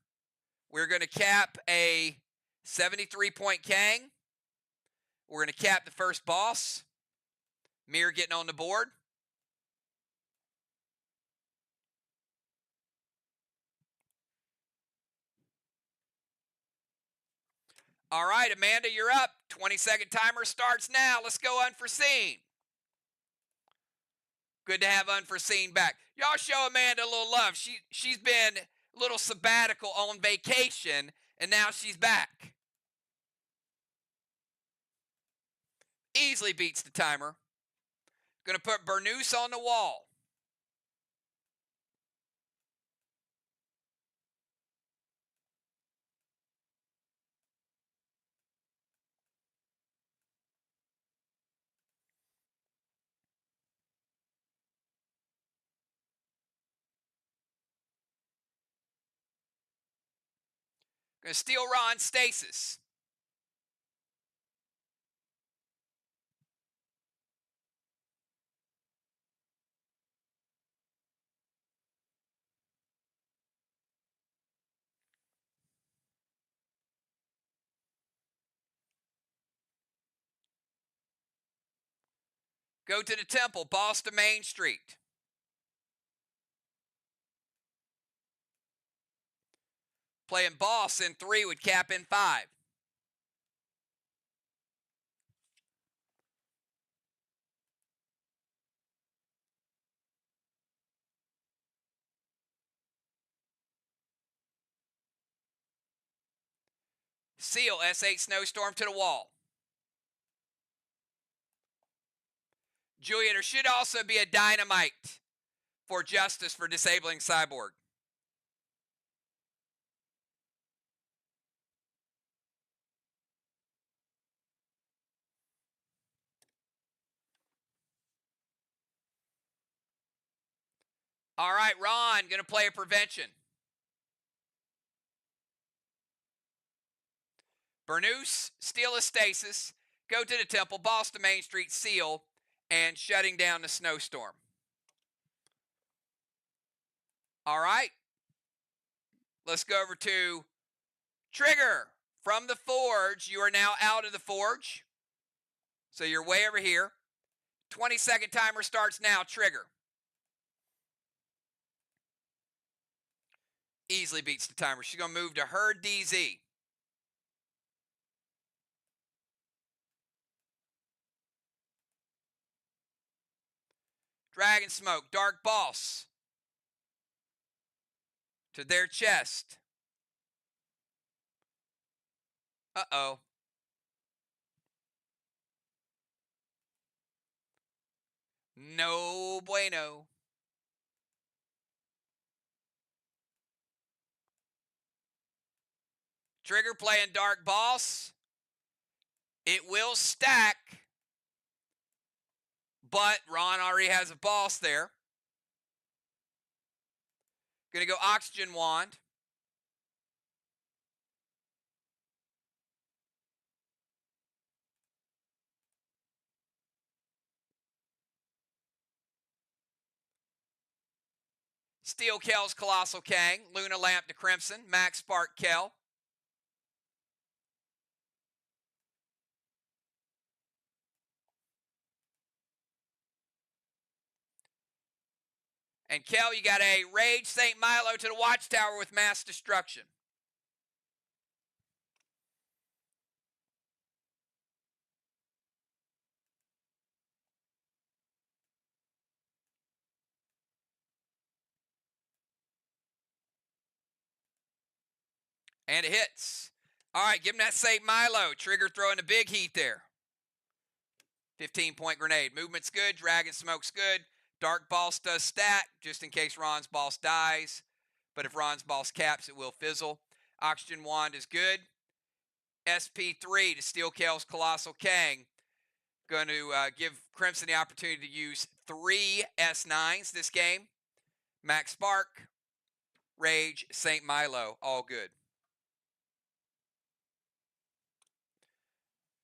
we're going to cap a 73-point Kang. We're going to cap the first boss. MIR getting on the board. All right, Amanda, you're up. 20-second timer starts now. Let's go Unforeseen. Good to have Unforeseen back. Y'all show Amanda a little love. She's been a little sabbatical on vacation, and now she's back. Easily beats the timer. Going to put Burnous on the wall. Going to steal Ron's stasis. Go to the temple, boss to Main Street. Playing boss in 3 would cap in 5. Seal S8 Snowstorm to the wall. Julia, there should also be a dynamite for Justice for disabling Cyborg. All right, Ron, going to play a prevention. Burnous, steal a stasis, go to the temple, boss to Main Street, seal, and shutting down the snowstorm. All right. Let's go over to Trigger. From the forge, you are now out of the forge. So you're way over here. 20-second timer starts now, Trigger. Easily beats the timer. She's going to move to her DZ. Dragon Smoke, Dark Boss. To their chest. Uh-oh. No bueno. Trigger playing Dark Boss. It will stack, but Ron already has a boss there. Gonna go Oxygen Wand. Steel Kel's Colossal Kang. Luna Lamp to Crimson. Max Spark Kel. And Kel, you got a Rage St. Milo to the Watchtower with Mass Destruction. And it hits. All right, give him that St. Milo. Trigger throwing the big heat there. 15-point grenade. Movement's good. Dragon Smoke's good. Dark Boss does stack, just in case Ron's boss dies. But if Ron's boss caps, it will fizzle. Oxygen Wand is good. SP3 to Steel Kel's Colossal Kang. Going to give Crimson the opportunity to use 3 S9s this game. Max Spark, Rage, St. Milo, all good.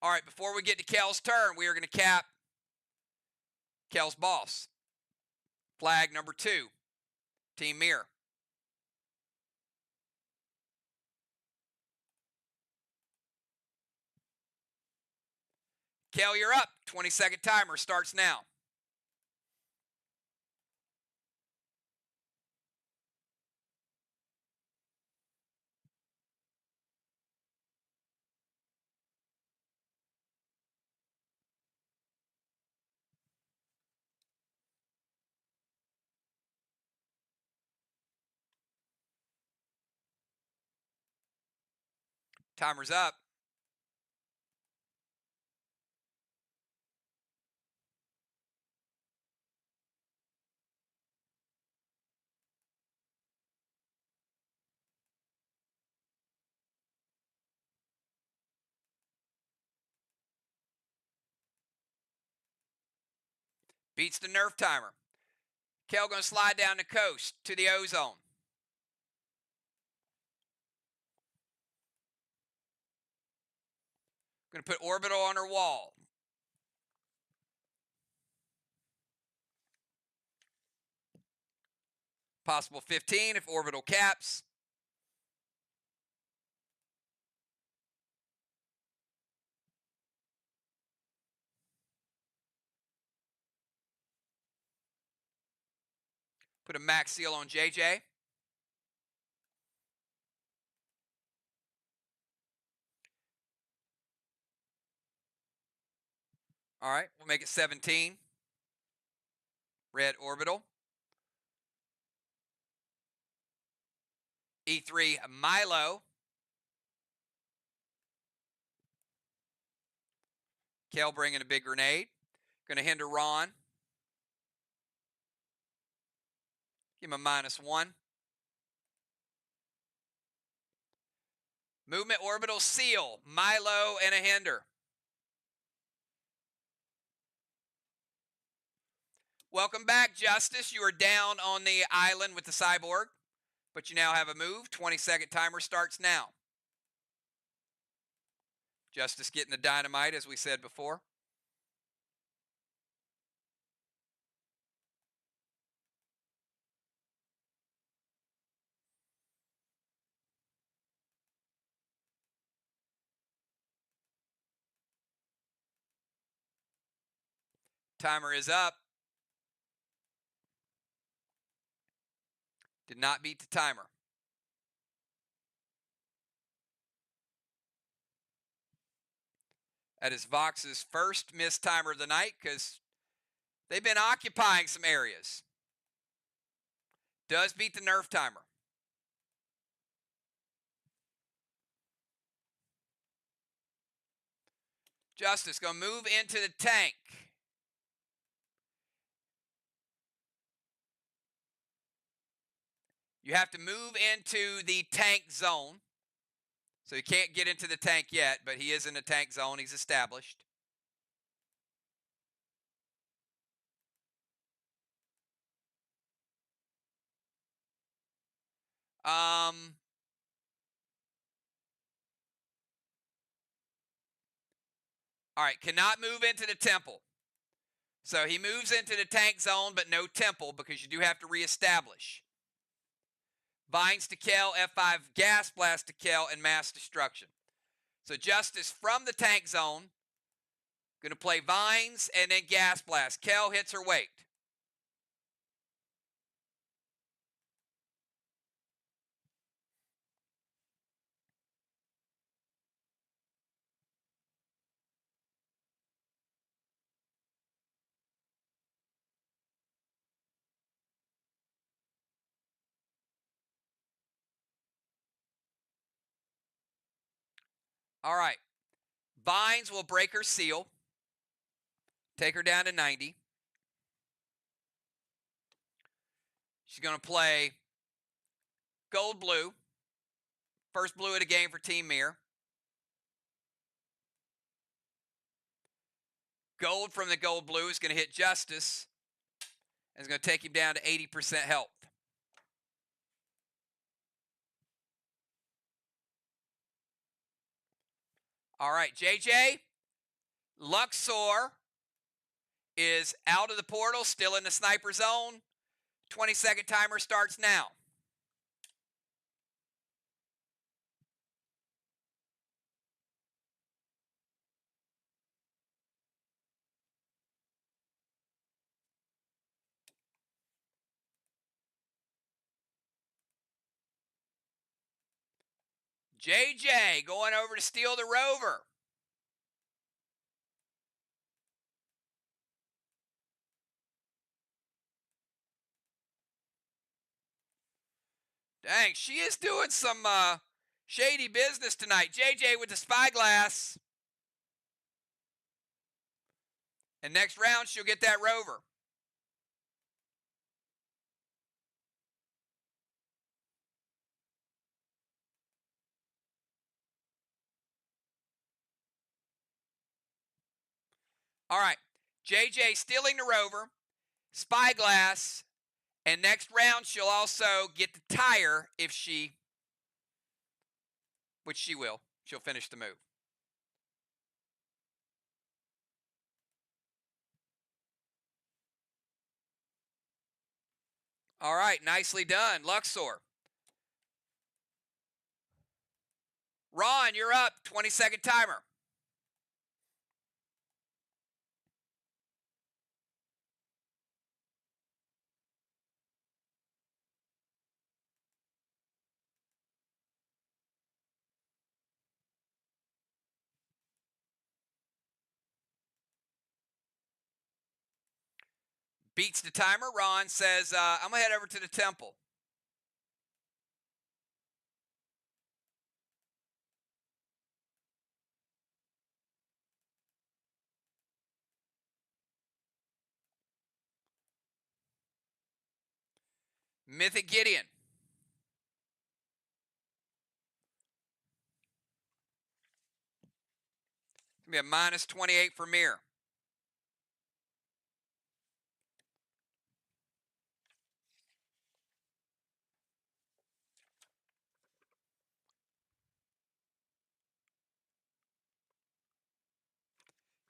All right, before we get to Kel's turn, we are going to cap Kel's boss. Flag number 2, Team MIR. Kel, you're up. 20-second timer starts now. Timer's up. Beats the nerf timer. Kel going to slide down the coast to the ozone. Going to put Orbital on her wall. Possible 15 if Orbital caps. Put a max seal on JJ. All right, we'll make it 17. Red Orbital. E3 Milo. Kel bringing a big grenade. Going to hinder Ron. Give him a -1. Movement Orbital Seal. Milo and a hinder. Welcome back, Justice. You are down on the island with the cyborg, but you now have a move. 20-second timer starts now. Justice getting the dynamite, as we said before. Timer is up. Did not beat the timer. That is VOX's first missed timer of the night because they've been occupying some areas. Does beat the nerf timer. Justice going to move into the tank. You have to move into the tank zone. So he can't get into the tank yet, but he is in the tank zone. He's established. All right, cannot move into the temple. So he moves into the tank zone, but no temple because you do have to reestablish. Vines to kill, F5 gas blast to kill, and mass destruction. So Justice from the tank zone, going to play Vines and then gas blast. Kel hits her weight. All right. Vines will break her seal. Take her down to 90. She's going to play gold blue. First blue of the game for Team MIR. Gold from the gold blue is going to hit Justice. And is going to take him down to 80% health. All right, JJ. Luxor is out of the portal, still in the sniper zone. 20-second timer starts now. JJ going over to steal the rover. Dang, she is doing some shady business tonight. JJ with the spyglass. And next round, she'll get that rover. All right, JJ stealing the rover, spyglass, and next round she'll also get the tire if she, which she will. She'll finish the move. All right, nicely done, Luxor. Ron, you're up. 20-second timer. Beats the timer. Ron says, I'm going to head over to the temple. Mythic Gideon. It's going to be a minus 28 for MIR.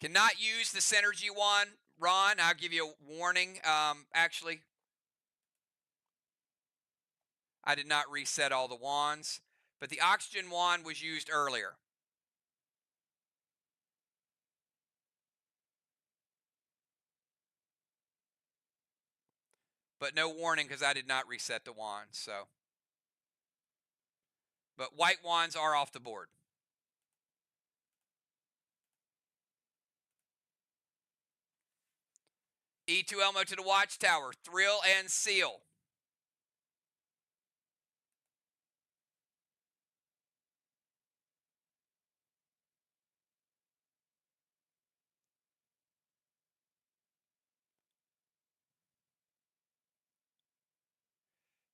Cannot use the Synergy wand. Ron, I'll give you a warning. Actually, I did not reset all the wands, but the Oxygen wand was used earlier. But no warning because I did not reset the wands. So, but white wands are off the board. E2 Elmo to the Watchtower. Thrill and Seal.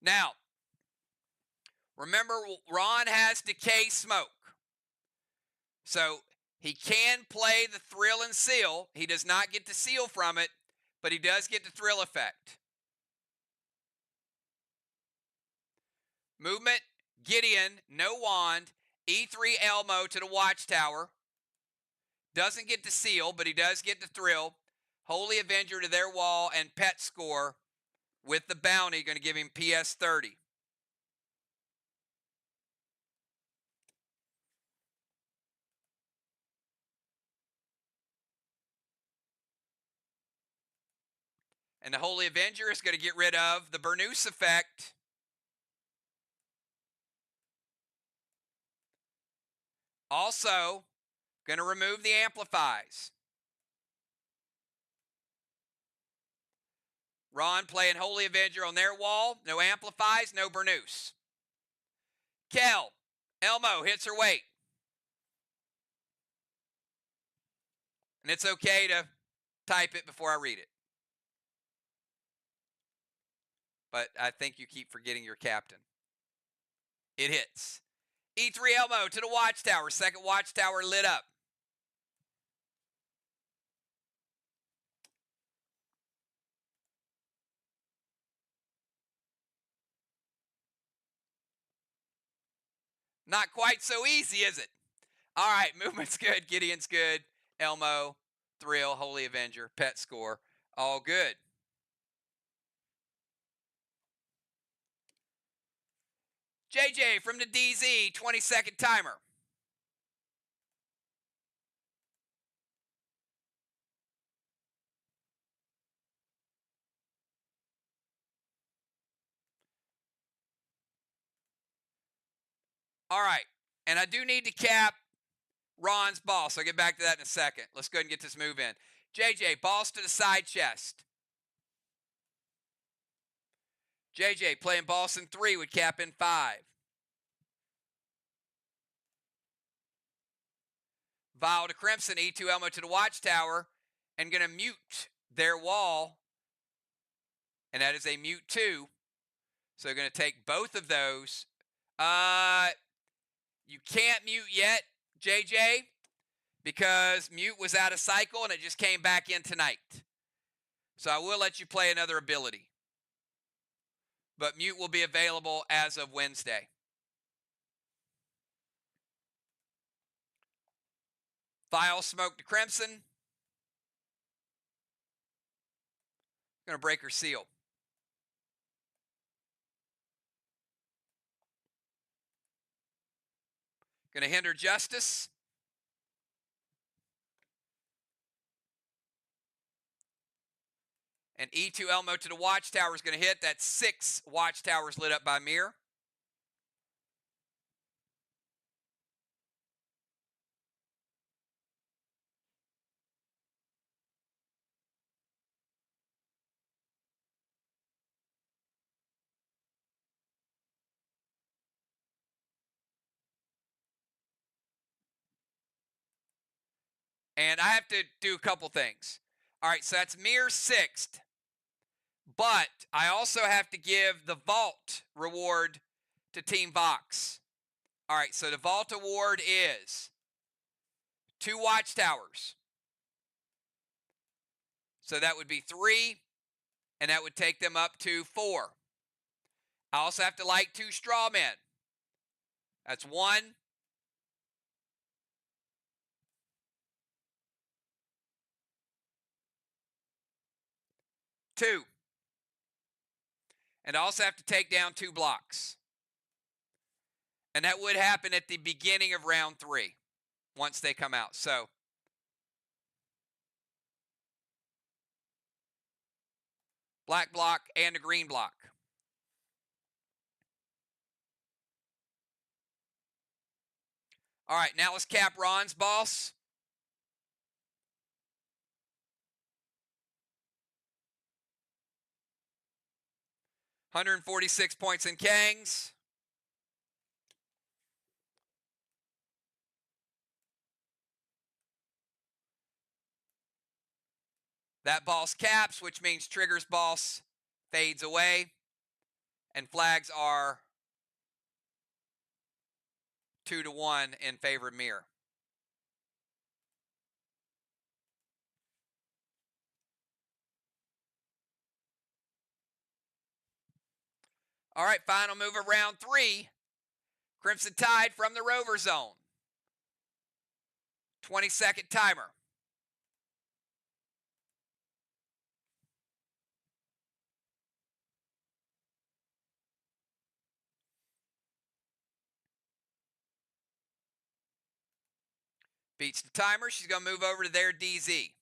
Now, Remember, Ron has decay smoke. So he can play the thrill and seal. He does not get the seal from it, but he does get the thrill effect. Movement, Gideon, no wand, E3 Elmo to the watchtower. Doesn't get the seal, but he does get the thrill. Holy Avenger to their wall and pet score with the bounty, going to give him PS 30. And the Holy Avenger is going to get rid of the Burnous effect. Also, going to remove the amplifies. Ron playing Holy Avenger on their wall. No amplifies, no Burnous. Kel, Elmo hits her weight. And it's okay to type it before I read it. But I think you keep forgetting your captain. It hits. E3 Elmo to the watchtower. Second watchtower lit up. Not quite so easy, is it? All right, movement's good. Gideon's good. Elmo, thrill, Holy Avenger, pet score, all good. JJ from the DZ, 20-second timer. All right, and I do need to cap Ron's boss. I'll get back to that in a second. Let's go ahead and get this move in. JJ, boss to the side chest. JJ playing boss in 3 would cap in 5. Vial to Crimson, E2 Elmo to the watchtower, and going to mute their wall. And that is a mute 2. So they're going to take both of those. You can't mute yet, JJ, because mute was out of cycle and it just came back in tonight. So I will let you play another ability. But mute will be available as of Wednesday. Vial smoke to Crimson. Going to break her seal. Going to hinder Justice. And E2 Elmo to the watchtower is going to hit. That's 6 watchtowers lit up by MIR. And I have to do a couple things. All right, so that's MIR 6th. But I also have to give the Vault reward to Team VOX. All right, so the Vault award is 2 watchtowers. So that would be 3, and that would take them up to 4. I also have to light 2 straw men. That's 1. 2. And I also have to take down 2 blocks. And that would happen at the beginning of round 3 once they come out. So black block and a green block. All right, now let's cap Ron's boss. $146 points in Kangs. That boss caps, which means Trigger's boss fades away. And flags are 2-1 in favor of MIR. All right, final move of round 3. Crimson Tide from the Rover Zone. 20-second timer. Beats the timer. She's going to move over to their DZ.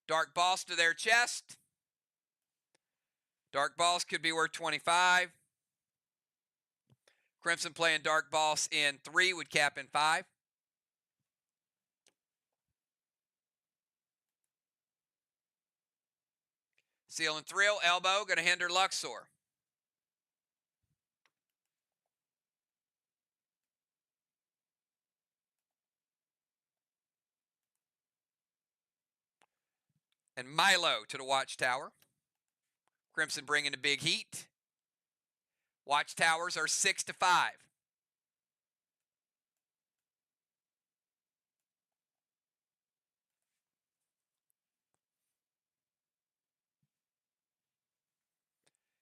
Dark Boss to their chest. Dark Boss could be worth 25. Crimson playing Dark Boss in 3 would cap in 5. Seal and Thrill, elbow, going to hinder Luxor. And Milo to the Watchtower. Crimson bringing the big heat. Watchtowers are 6-5.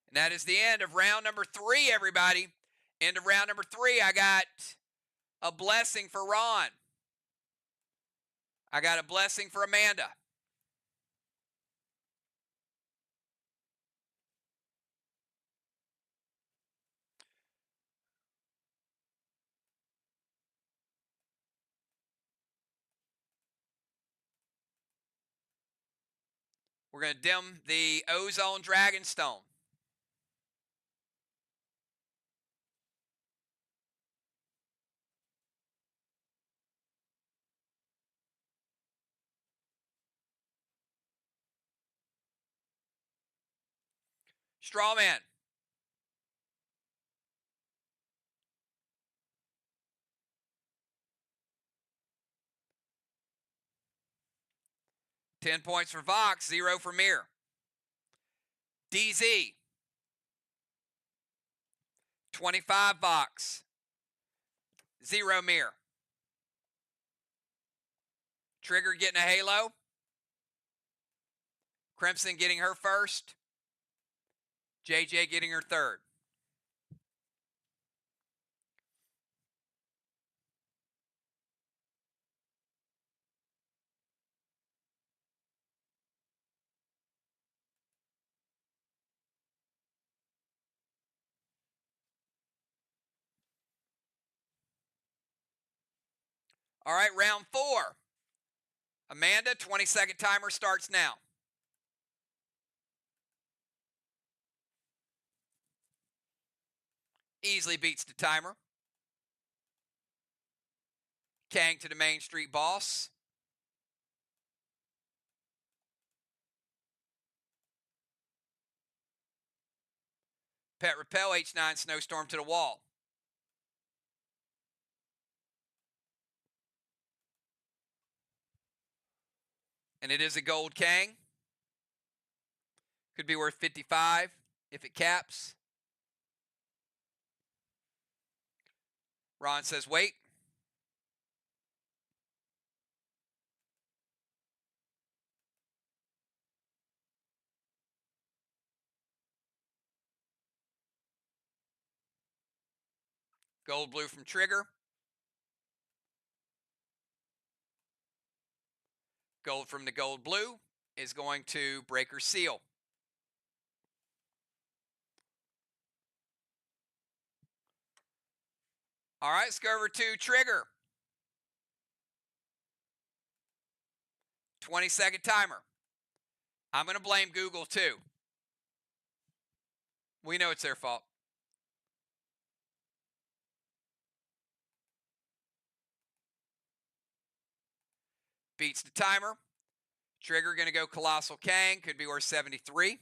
And that is the end of round number 3, everybody. End of round number 3. I got a blessing for Ron. I got a blessing for Amanda. We're going to dim the Ozone Dragonstone. Strawman. $10 points for VOX, 0 for MIR. DZ. 25 VOX. 0 MIR. Trigger getting a halo. Crimson getting her first. JJ getting her third. All right, round 4. Amanda, 20-second timer starts now. Easily beats the timer. Kang to the Main Street Boss. Pet Repel, H9 Snowstorm to the wall. And it is a gold Kang. Could be worth 55 if it caps. Ron says wait. Gold blue from Trigger. Gold from the gold blue is going to Breaker Seal. All right, let's go over to Trigger. 20-second timer. I'm going to blame Google too. We know it's their fault. Beats the timer. Trigger going to go Colossal Kang. Could be worth 73.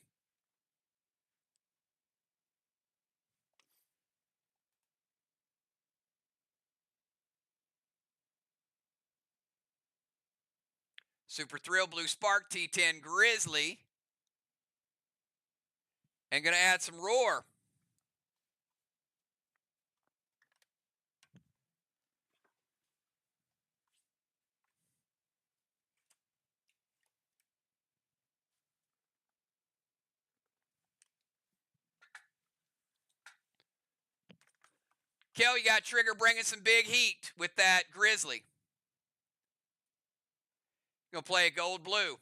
Super Thrill, Blue Spark, T10 Grizzly. And going to add some roar. Kel, you got Trigger bringing some big heat with that Grizzly. Going to play a gold blue.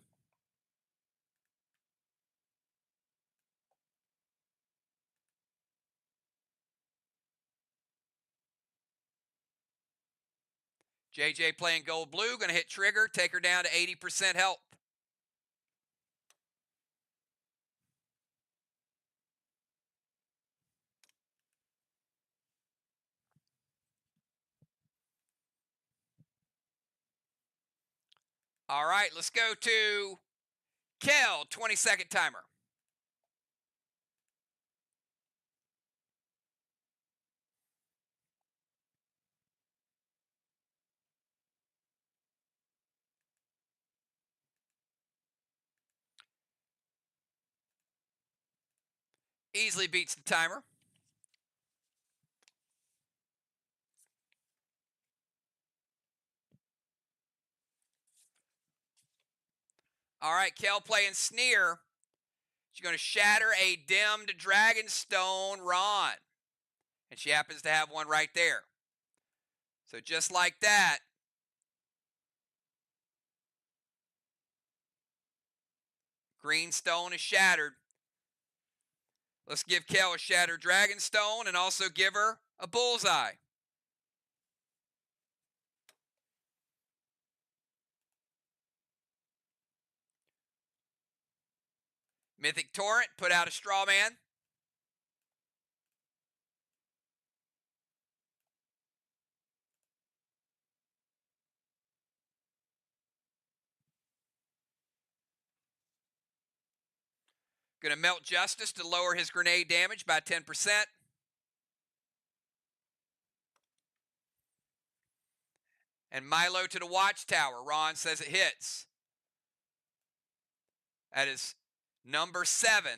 JJ playing gold blue, going to hit Trigger, take her down to 80% health. All right, let's go to Kel, 20-second timer. Easily beats the timer. All right, Kel playing Sneer. She's going to shatter a dimmed Dragonstone Ron. And she happens to have one right there. So just like that, green stone is shattered. Let's give Kel a shattered Dragonstone and also give her a bullseye. Mythic Torrent put out a straw man. Going to melt Justice to lower his grenade damage by 10%. And Milo to the Watchtower. Ron says it hits. That is number 7.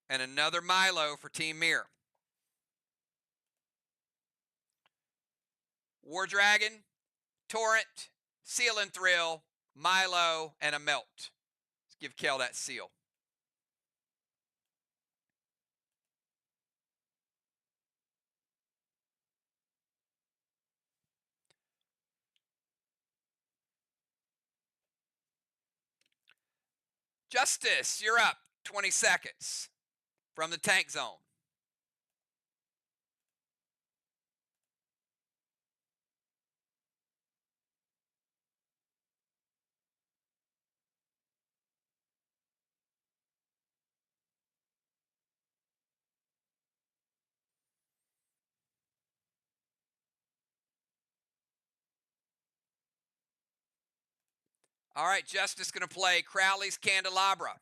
And another Milo for Team MIR. War Dragon, Torrent, Seal and Thrill, Milo, and a Melt. Let's give Kel that seal. Justice, you're up. 20 seconds from the tank zone. All right, Justice going to play Crowley's Candelabra.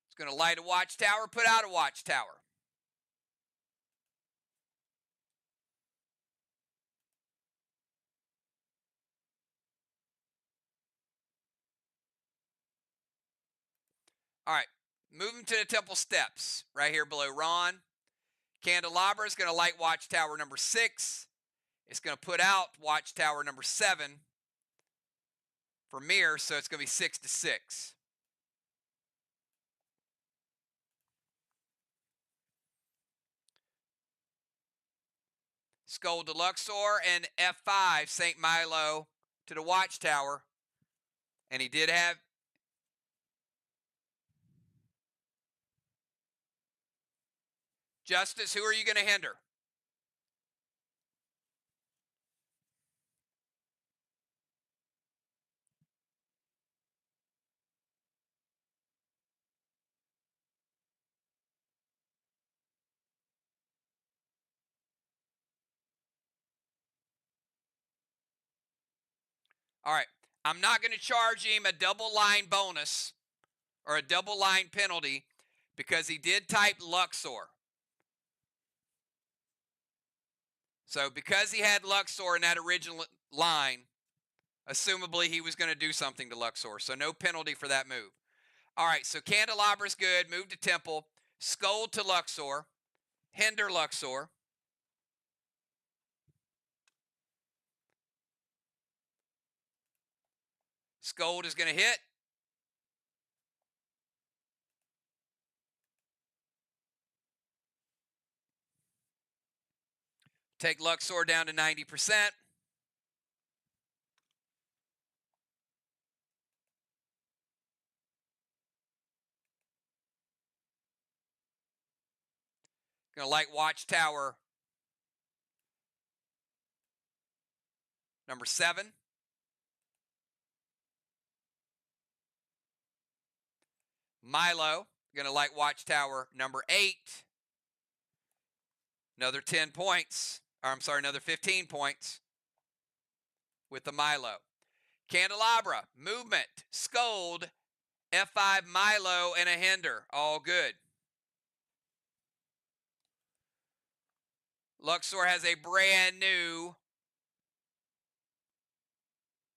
It's going to light a Watchtower, put out a Watchtower. All right, moving to the Temple Steps right here below Ron. Candelabra is going to light Watchtower number 6. It's going to put out Watchtower number 7 for MIR, so it's going to be 6-6. Skull Deluxor and F5, St. Milo to the Watchtower. And he did have... Justice, who are you going to hinder? All right, I'm not going to charge him a double line bonus or a double line penalty because he did type Luxor. So because he had Luxor in that original line, assumably he was going to do something to Luxor. So no penalty for that move. All right, so Candelabra's good. Move to Temple. Scold to Luxor. Hinder Luxor. Scold is going to hit. Take Luxor down to 90%. Going to light Watchtower number 7. Milo, going to light Watchtower number 8. Another 10 points. Or I'm sorry, another 15 points with the Milo. Candelabra, movement, Scold, F5, Milo, and a hinder. All good. Luxor has a brand new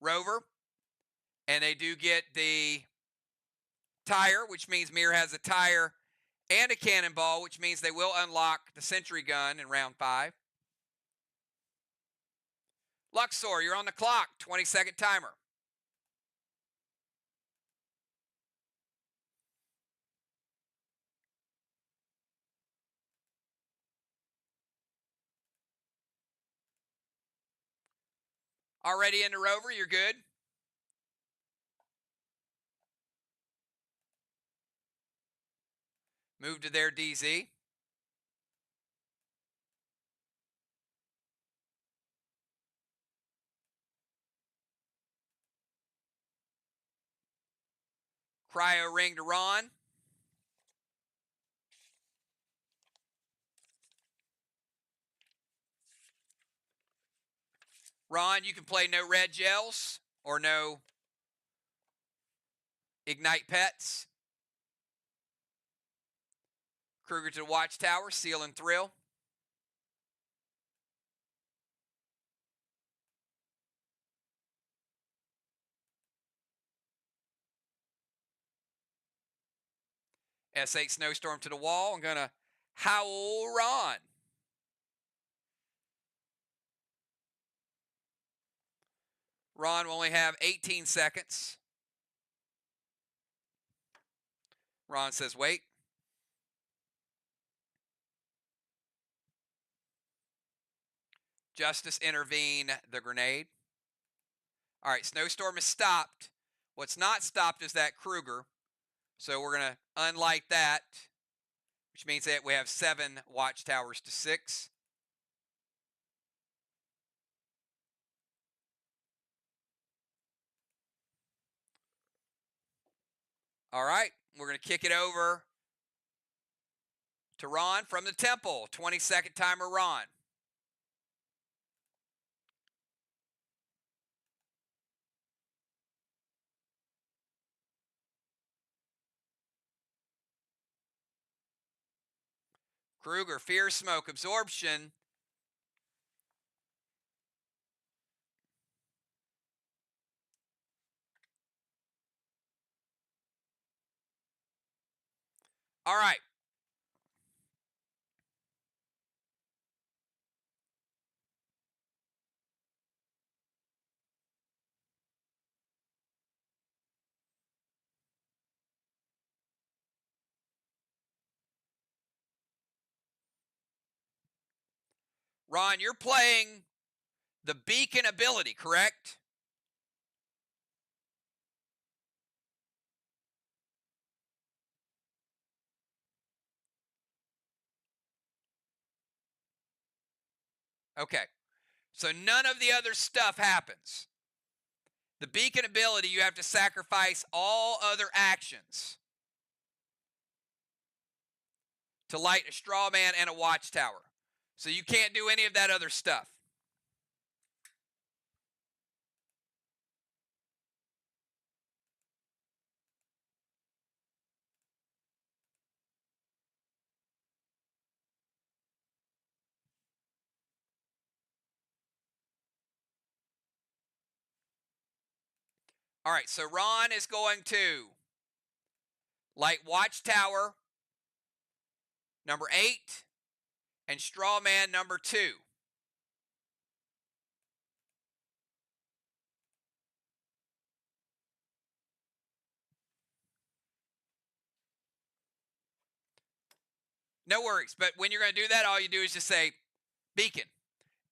rover. And they do get the tire, which means MIR has a tire and a cannonball, which means they will unlock the sentry gun in round 5. Luxor, you're on the clock. 20-second timer. Already in the rover, you're good. Move to their DZ. Cryo ring to Ron. Ron, you can play no red gels or no ignite pets. Kruger to the Watchtower, seal and thrill. S8 Snowstorm to the wall. I'm going to howl Ron. Ron will only have 18 seconds. Ron says, wait. Justice intervene the grenade. All right, Snowstorm is stopped. What's not stopped is that Kruger. So we're going to unlight that, which means that we have 7 Watchtowers to 6. All right, we're going to kick it over to Ron from the Temple. 20-second timer, Ron. Kruger, fear, smoke, absorption. All right. Ron, you're playing the beacon ability, correct? Okay. So none of the other stuff happens. The beacon ability, you have to sacrifice all other actions to light a straw man and a Watchtower. So you can't do any of that other stuff. All right, so Ron is going to light Watchtower number 8 and Strawman number 2. No worries, but when you're going to do that, all you do is just say Beacon.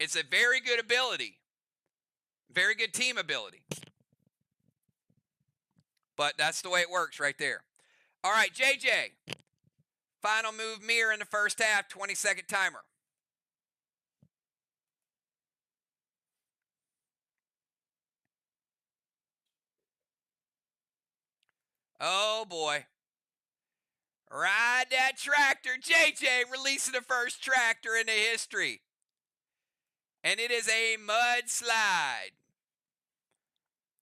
It's a very good ability, very good team ability. But that's the way it works right there. All right, JJ. Final move MIR in the first half, 20-second timer. Oh, boy. Ride that tractor. JJ releasing the first tractor in the history. And it is a mudslide.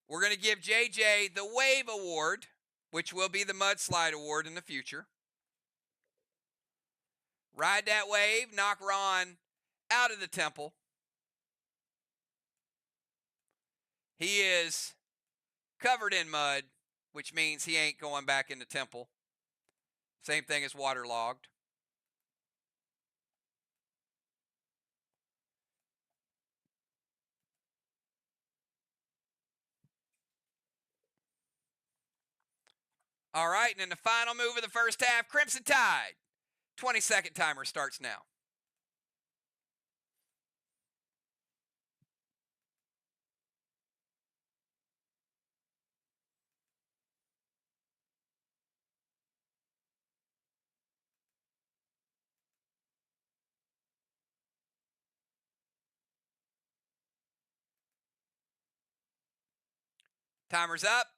We're going to give JJ the Wave Award, which will be the Mudslide Award in the future. Ride that wave, knock Ron out of the temple. He is covered in mud, which means he ain't going back in the temple. Same thing as waterlogged. All right, and then the final move of the first half, Crimson Tide. 20-second timer starts now. Timer's up.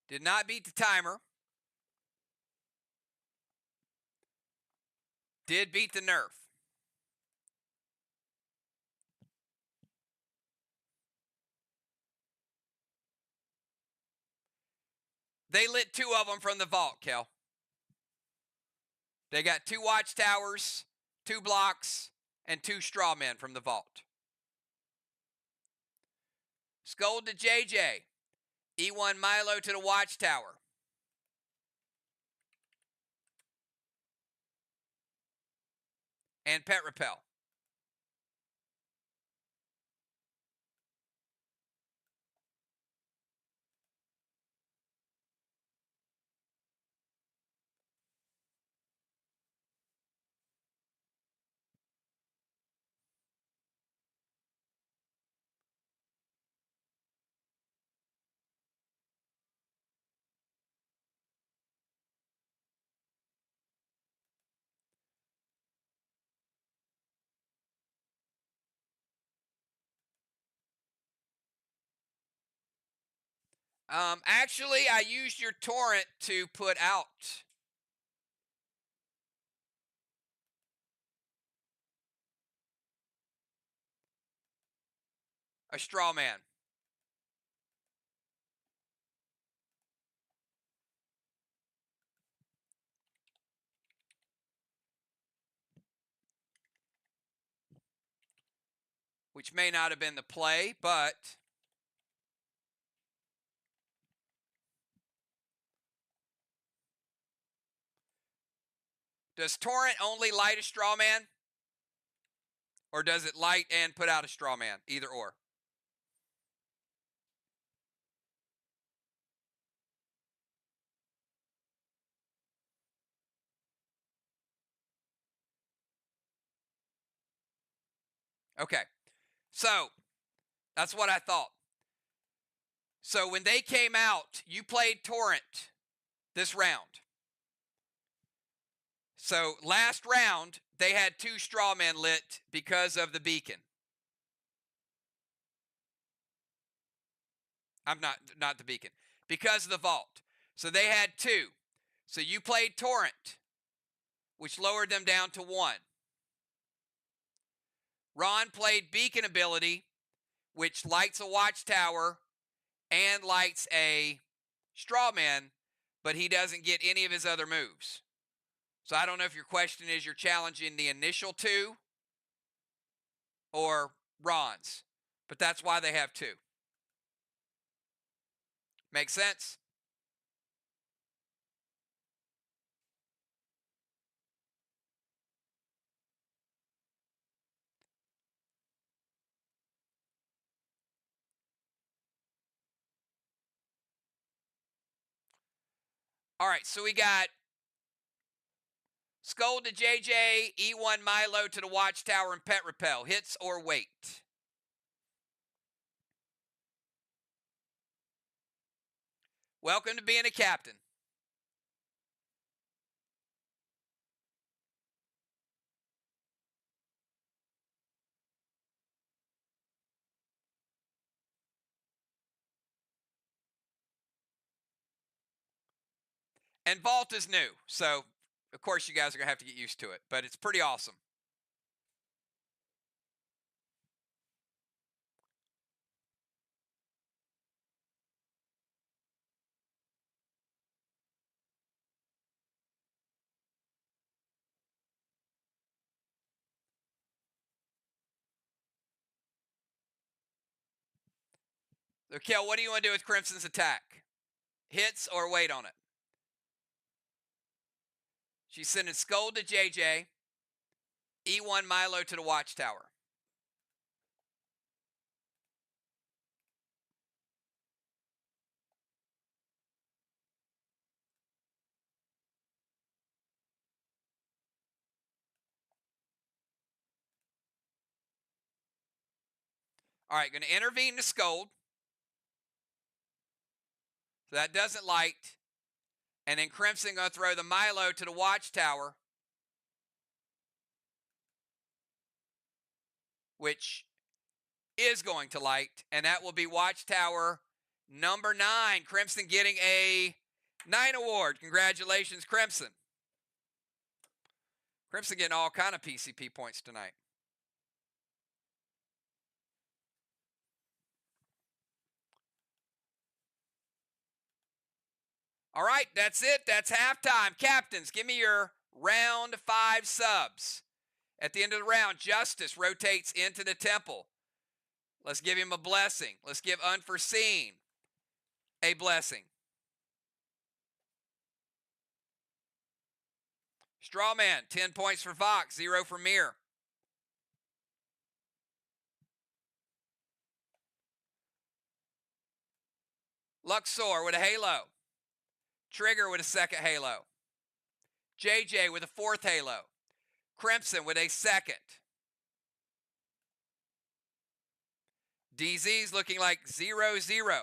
Did not beat the timer. Did beat the nerf. They lit 2 of them from the vault, Kel. They got 2 watchtowers, 2 blocks, and 2 straw men from the vault. Scold to JJ. E1 Milo to the watchtower. And Pet Repel. Actually, I used your torrent to put out a straw man. Which may not have been the play, but does torrent only light a straw man? Or does it light and put out a straw man? Either or. Okay. So, that's what I thought. So when they came out, you played torrent this round. So last round, they had 2 straw men lit because of the beacon. I'm not the beacon. Because of the vault. So they had 2. So you played torrent, which lowered them down to 1. Ron played beacon ability, which lights a watchtower and lights a straw man, but he doesn't get any of his other moves. So I don't know if your question is you're challenging the initial two or Ron's, but that's why they have two. Make sense? All right, so we got Skull to JJ, E1 Milo to the Watchtower, and Pet Repel. Hits or wait? Welcome to being a captain. And Vault is new, so of course you guys are going to have to get used to it, but it's pretty awesome. So, Kel, what do you want to do with Crimson's attack? Hits or wait on it? She's sending Skull to JJ, E1 Milo to the Watchtower. All right, going to intervene to Scold. So that doesn't light. And then Crimson going to throw the Milo to the Watchtower, which is going to light. And that will be Watchtower number 9. Crimson getting a 9 award. Congratulations, Crimson. Crimson getting all kind of PCP points tonight. All right, that's it. That's halftime. Captains, give me your round 5 subs. At the end of the round, Justice rotates into the temple. Let's give him a blessing. Let's give Unforeseen a blessing. Strawman, 10 points for VOX, 0 for MIR. Luxor with a halo. Trigger with a second halo. JJ with a 4th halo. Crimson with a 2nd. DZ's looking like 0-0.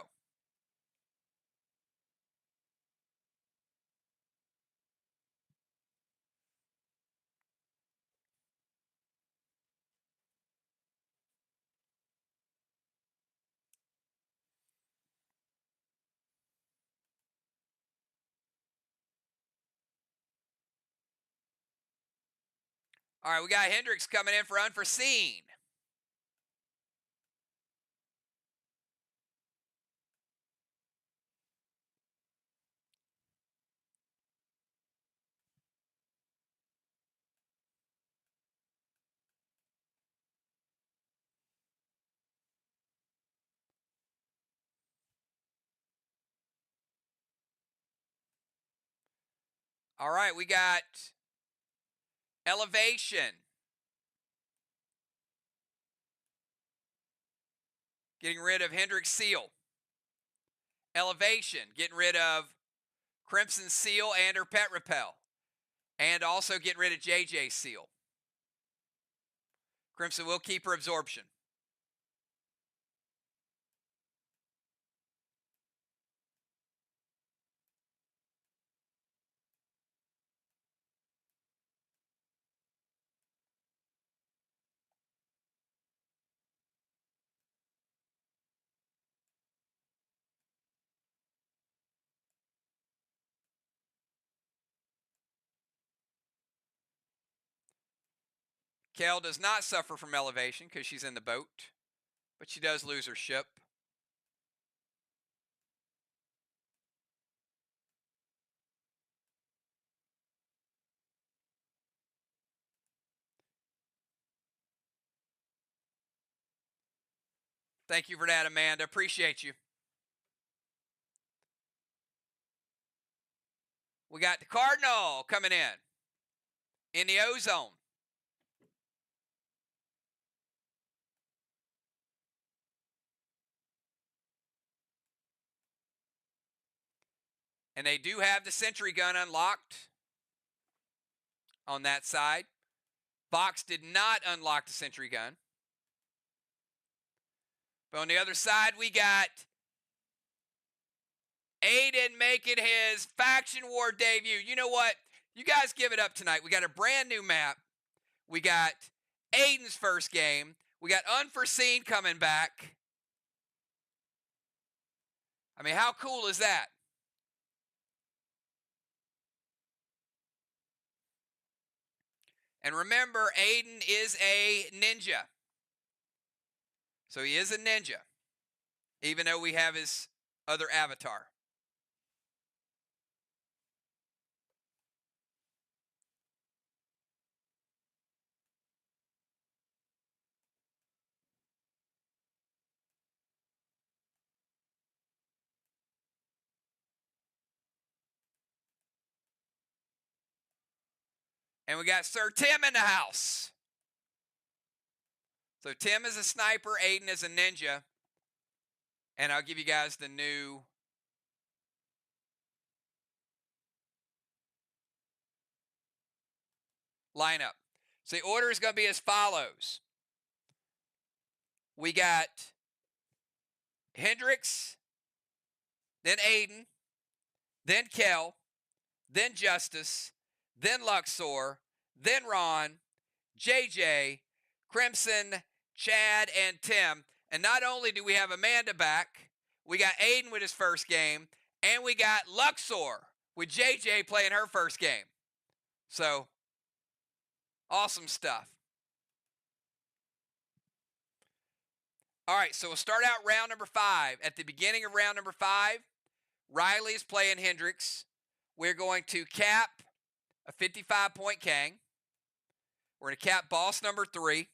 All right, we got Hendricks coming in for Unforeseen. All right, we got Elevation. Getting rid of Hendricks Seal. Elevation, getting rid of Crimson Seal and her Pet Repel. And also getting rid of JJ Seal. Crimson will keep her Absorption. Kel does not suffer from elevation because she's in the boat, but she does lose her ship. Thank you for that, Amanda. Appreciate you. We got the Cardinal coming in the O-zone. And they do have the sentry gun unlocked on that side. VOX did not unlock the sentry gun. But on the other side, we got Aiden making his Faction War debut. You know what? You guys give it up tonight. We got a brand new map. We got Aiden's first game. We got Unforeseen coming back. I mean, how cool is that? And remember, Aiden is a ninja. So he is a ninja, even though we have his other avatar. And we got Sir Tim in the house. So Tim is a sniper, Aiden is a ninja. And I'll give you guys the new lineup. So the order is going to be as follows. We got Hendrix, then Aiden, then Kel, then Justice, then Luxor, then Ron, JJ, Crimson, Chad, and Tim. And not only do we have Amanda back, we got Aiden with his first game, and we got Luxor with JJ playing her first game. So, awesome stuff. All right, so we'll start out round number 5. At the beginning of round number 5, Riley is playing Hendrix. We're going to cap a 55-point Kang. We're going to cap boss number 3.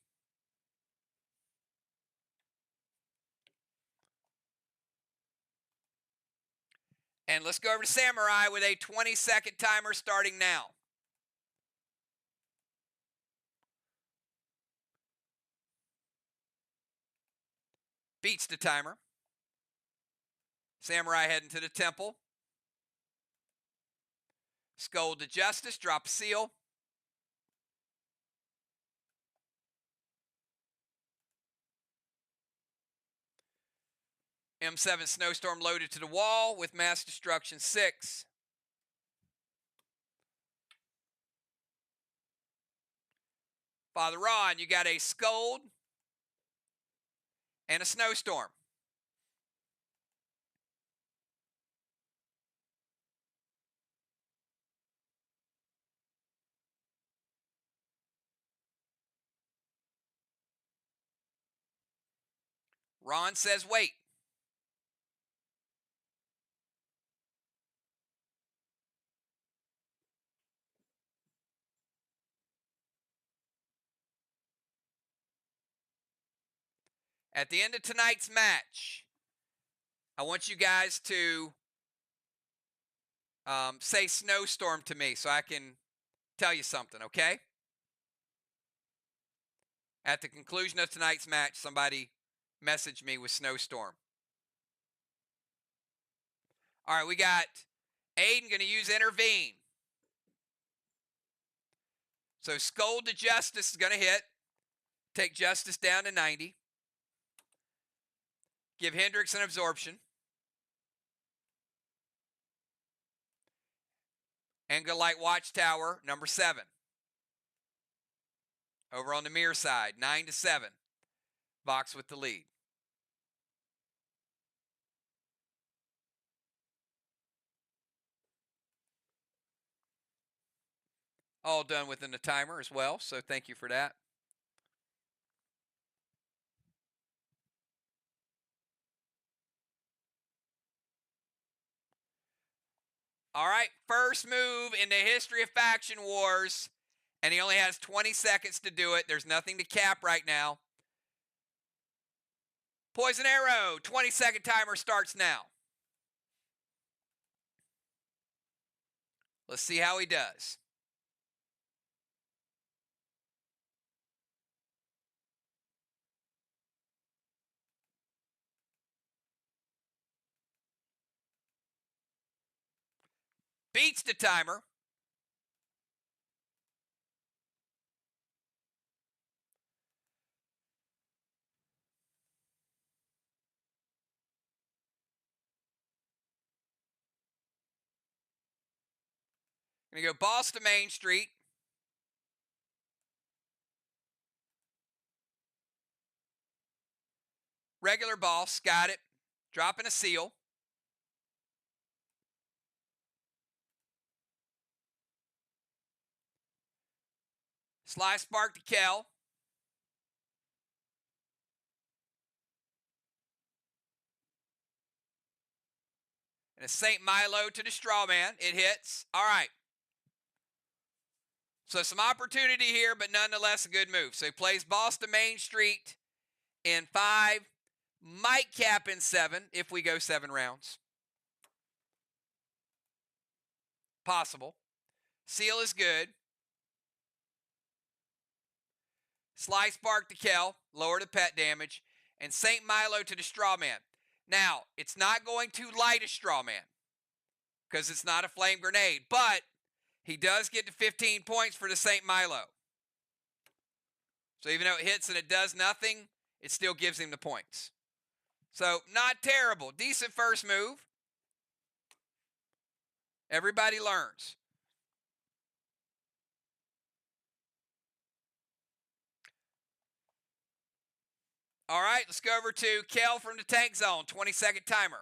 And let's go over to Samurai with a 20-second timer starting now. Beats the timer. Samurai heading to the temple. Scold to Justice, drop a seal. M7 Snowstorm loaded to the wall with Mass Destruction 6. Father Ron, you got a Scold and a Snowstorm. Ron says wait. At the end of tonight's match, I want you guys to say Snowstorm to me so I can tell you something, okay? At the conclusion of tonight's match, somebody message me with Snowstorm. All right, we got Aiden going to use Intervene. So Scold to Justice is going to hit. Take Justice down to 90. Give Hendrix an Absorption. Angelite Watchtower, number 7. Over on the MIR side, 9-7. VOX with the lead. All done within the timer as well, so thank you for that. All right, first move in the history of Faction Wars, and he only has 20 seconds to do it. There's nothing to cap right now. Poison Arrow, 20-second timer starts now. Let's see how he does. Beats the timer. Gonna go boss to Main Street. Regular boss, got it. Dropping a seal. Sly Spark to Kel. And a St. Milo to the Strawman. It hits. All right. So some opportunity here, but nonetheless a good move. So he plays boss to Main Street in 5. Might cap in 7 if we go 7 rounds. Possible. Seal is good. Sly Spark to Kel, lower the pet damage. And St. Milo to the Strawman. Now, it's not going to light a Strawman because it's not a flame grenade, but he does get to 15 points for the St. Milo. So even though it hits and it does nothing, it still gives him the points. So not terrible. Decent first move. Everybody learns. All right, let's go over to Kel from the tank zone. 20-second timer.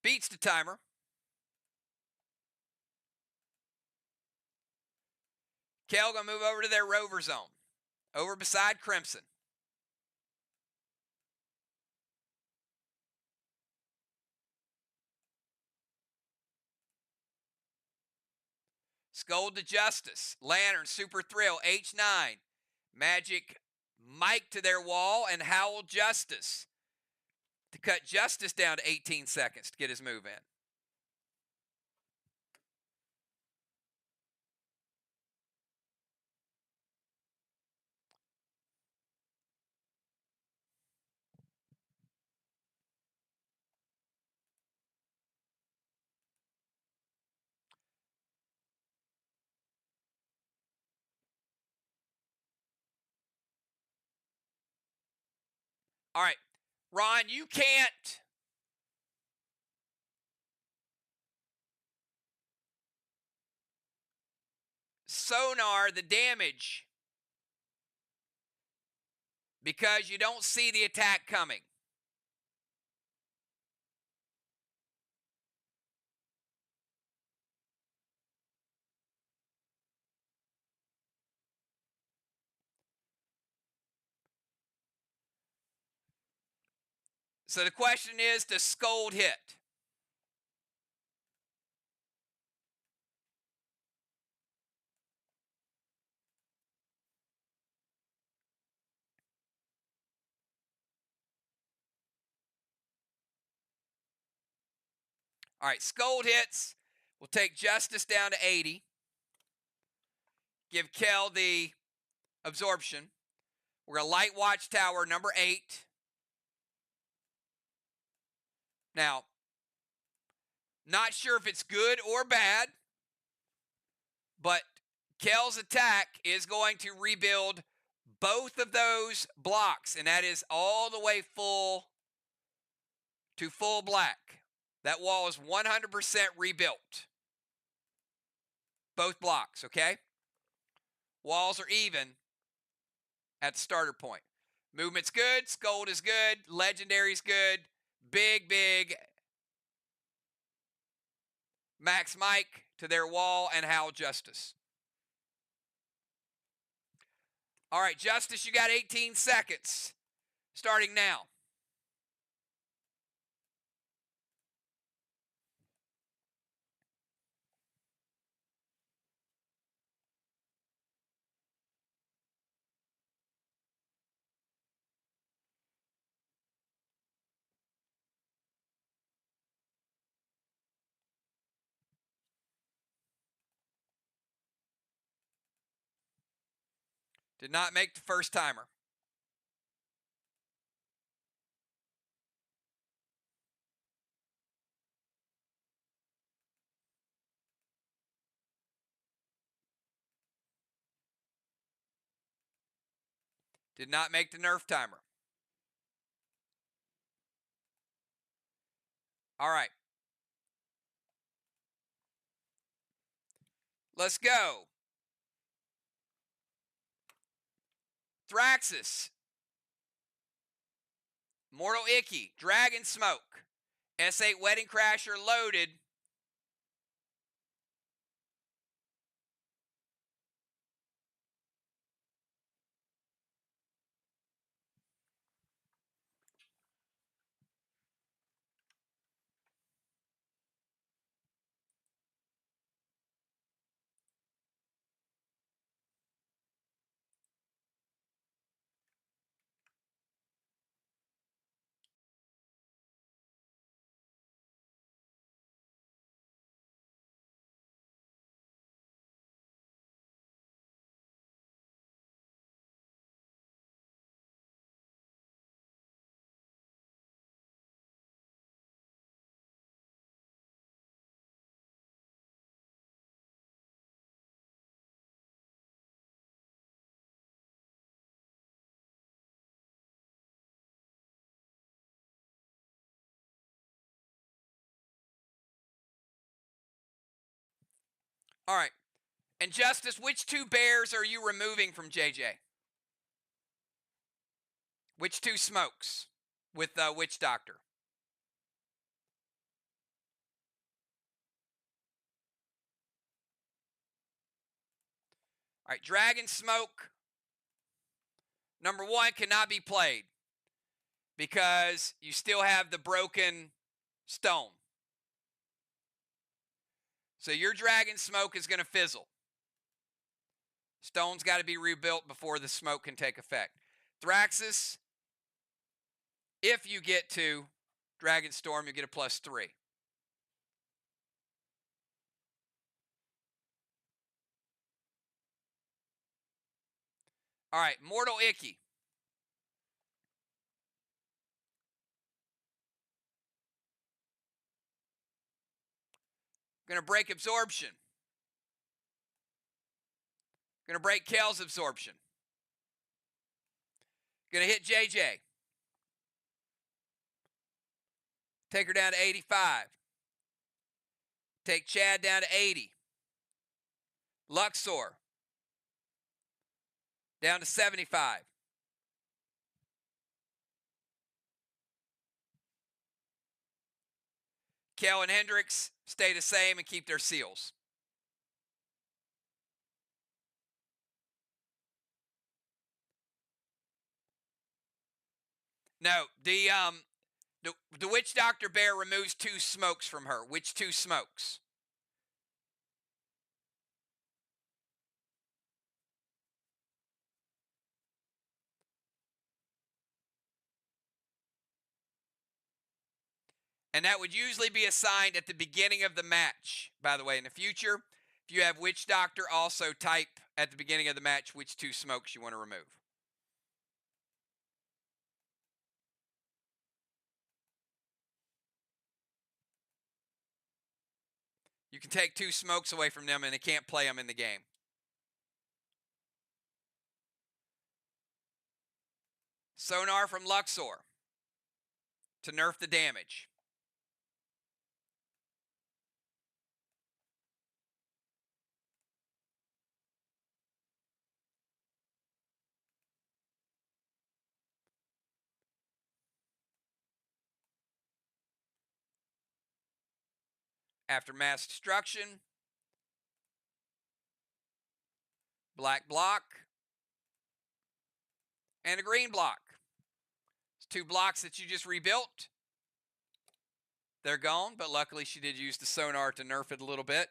Beats the timer. Kel gonna move over to their rover zone. Over beside Crimson. Scold to Justice. Lantern, Super Thrill, H9. Magic Mike to their wall and Howl Justice to cut Justice down to 18 seconds to get his move in. All right, Ron, you can't sonar the damage because you don't see the attack coming. So the question is, does Scold hit? All right, Scold hits. We'll take Justice down to 80. Give Kel the absorption. We're going to light Watchtower number 8. Now, not sure if it's good or bad, but Kel's attack is going to rebuild both of those blocks, and that is all the way full to full black. That wall is 100% rebuilt. Both blocks, okay? Walls are even at the starter point. Movement's good. Scold is good. Legendary's good. Big, big Max Mike to their wall and Howl Justice. All right, Justice, you got 18 seconds. Starting now. Did not make the first timer. Did not make the nerf timer. All right. Let's go. Thraxus. Mortal Icky. Dragon Smoke. S8 Wedding Crasher loaded. All right. And Justice, which two bears are you removing from JJ? Which two smokes with Witch Doctor? All right, Dragon Smoke, number one, cannot be played because you still have the broken stone. So your Dragon Smoke is going to fizzle. Stone's got to be rebuilt before the smoke can take effect. Thraxus, if you get to Dragon Storm, you get a +3. All right, Mortal Icky. Going to break Absorption. Going to break Kale's Absorption. Going to hit JJ. Take her down to 85. Take Chad down to 80. Luxor down to 75. Kale and Hendricks stay the same and keep their seals. No, the Witch Doctor Bear removes 2 smokes from her. Which 2 smokes? And that would usually be assigned at the beginning of the match. By the way, in the future, if you have Witch Doctor, also type at the beginning of the match which 2 smokes you want to remove. You can take 2 smokes away from them and they can't play them in the game. Sonar from Luxor to nerf the damage. After mass destruction, black block, and a green block. It's 2 blocks that you just rebuilt. They're gone, but luckily she did use the sonar to nerf it a little bit.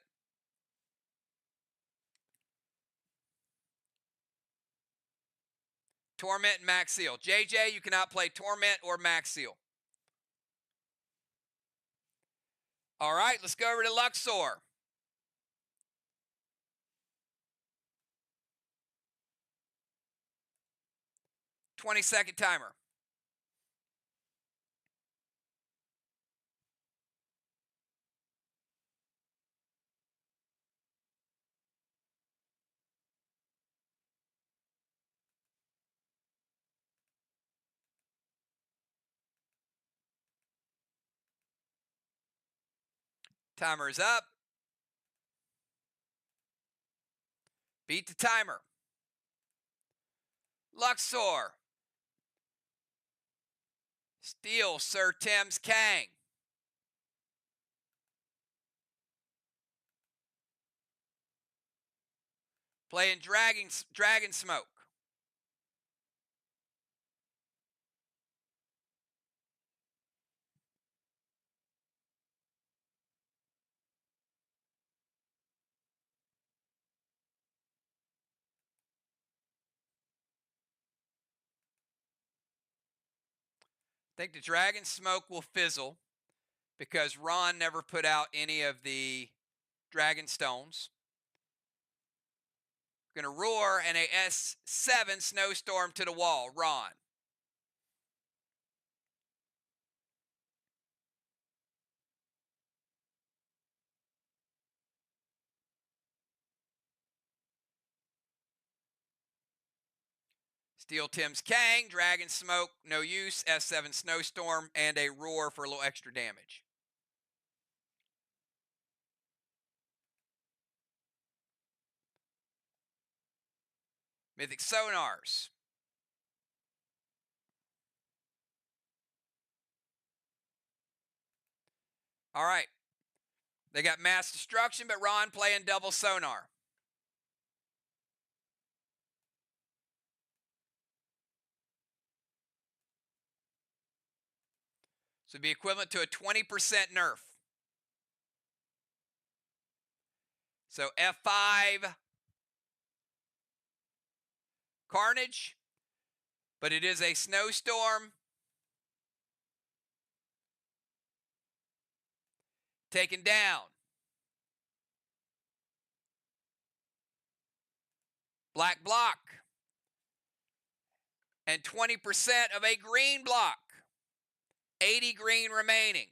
Torment and Max Seal. JJ, you cannot play Torment or Max Seal. All right, let's go over to Luxor. 20-second timer. Timer is up. Beat the timer. Luxor. Steal Sir Tim's Kang. Playing Dragon Smoke. I think the Dragon Smoke will fizzle because Ron never put out any of the Dragon Stones. Gonna roar and a S7 Snowstorm to the wall. Ron. Steal Tim's Kang, Dragon Smoke, no use, S7 Snowstorm, and a roar for a little extra damage. Mythic Sonars. All right. They got Mass Destruction, but Ron playing double Sonar. So it'd be equivalent to a 20% nerf. So F5 Carnage, but it is a Snowstorm. Taken down. Black block. And 20% of a green block. 80 green remaining.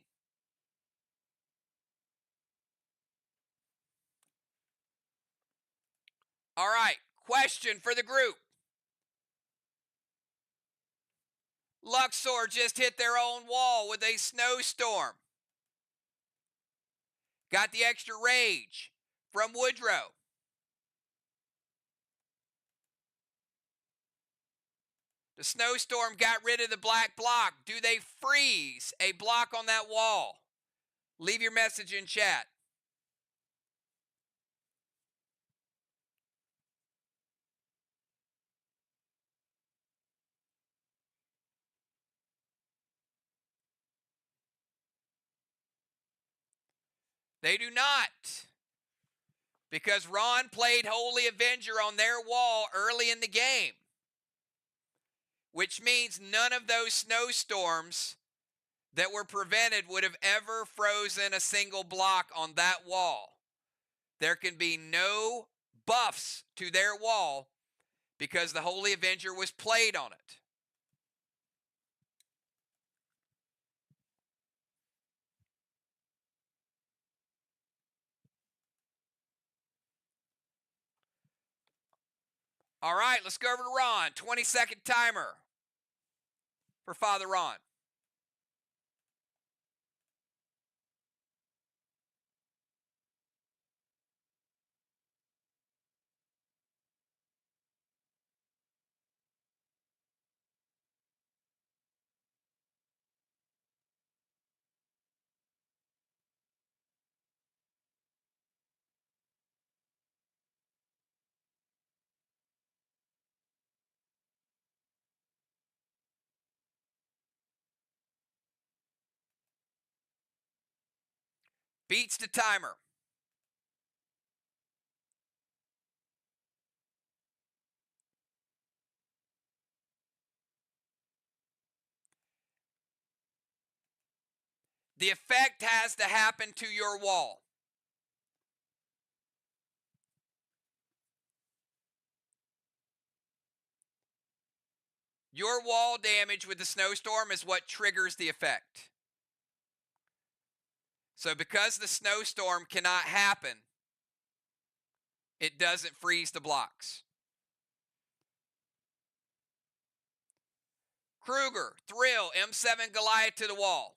All right, question for the group. Luxor just hit their own wall with a Snowstorm. Got the extra rage from Woodrow. The Snowstorm got rid of the black block. Do they freeze a block on that wall? Leave your message in chat. They do not. Because Ron played Holy Avenger on their wall early in the game. Which means none of those snowstorms that were prevented would have ever frozen a single block on that wall. There can be no buffs to their wall because the Holy Avenger was played on it. All right, let's go over to Ron. 20-second timer for Father Ron. Beats the timer. The effect has to happen to your wall. Your wall damage with the snowstorm is what triggers the effect. So because the snowstorm cannot happen, it doesn't freeze the blocks. Kruger, Thrill, M7 Goliath to the wall.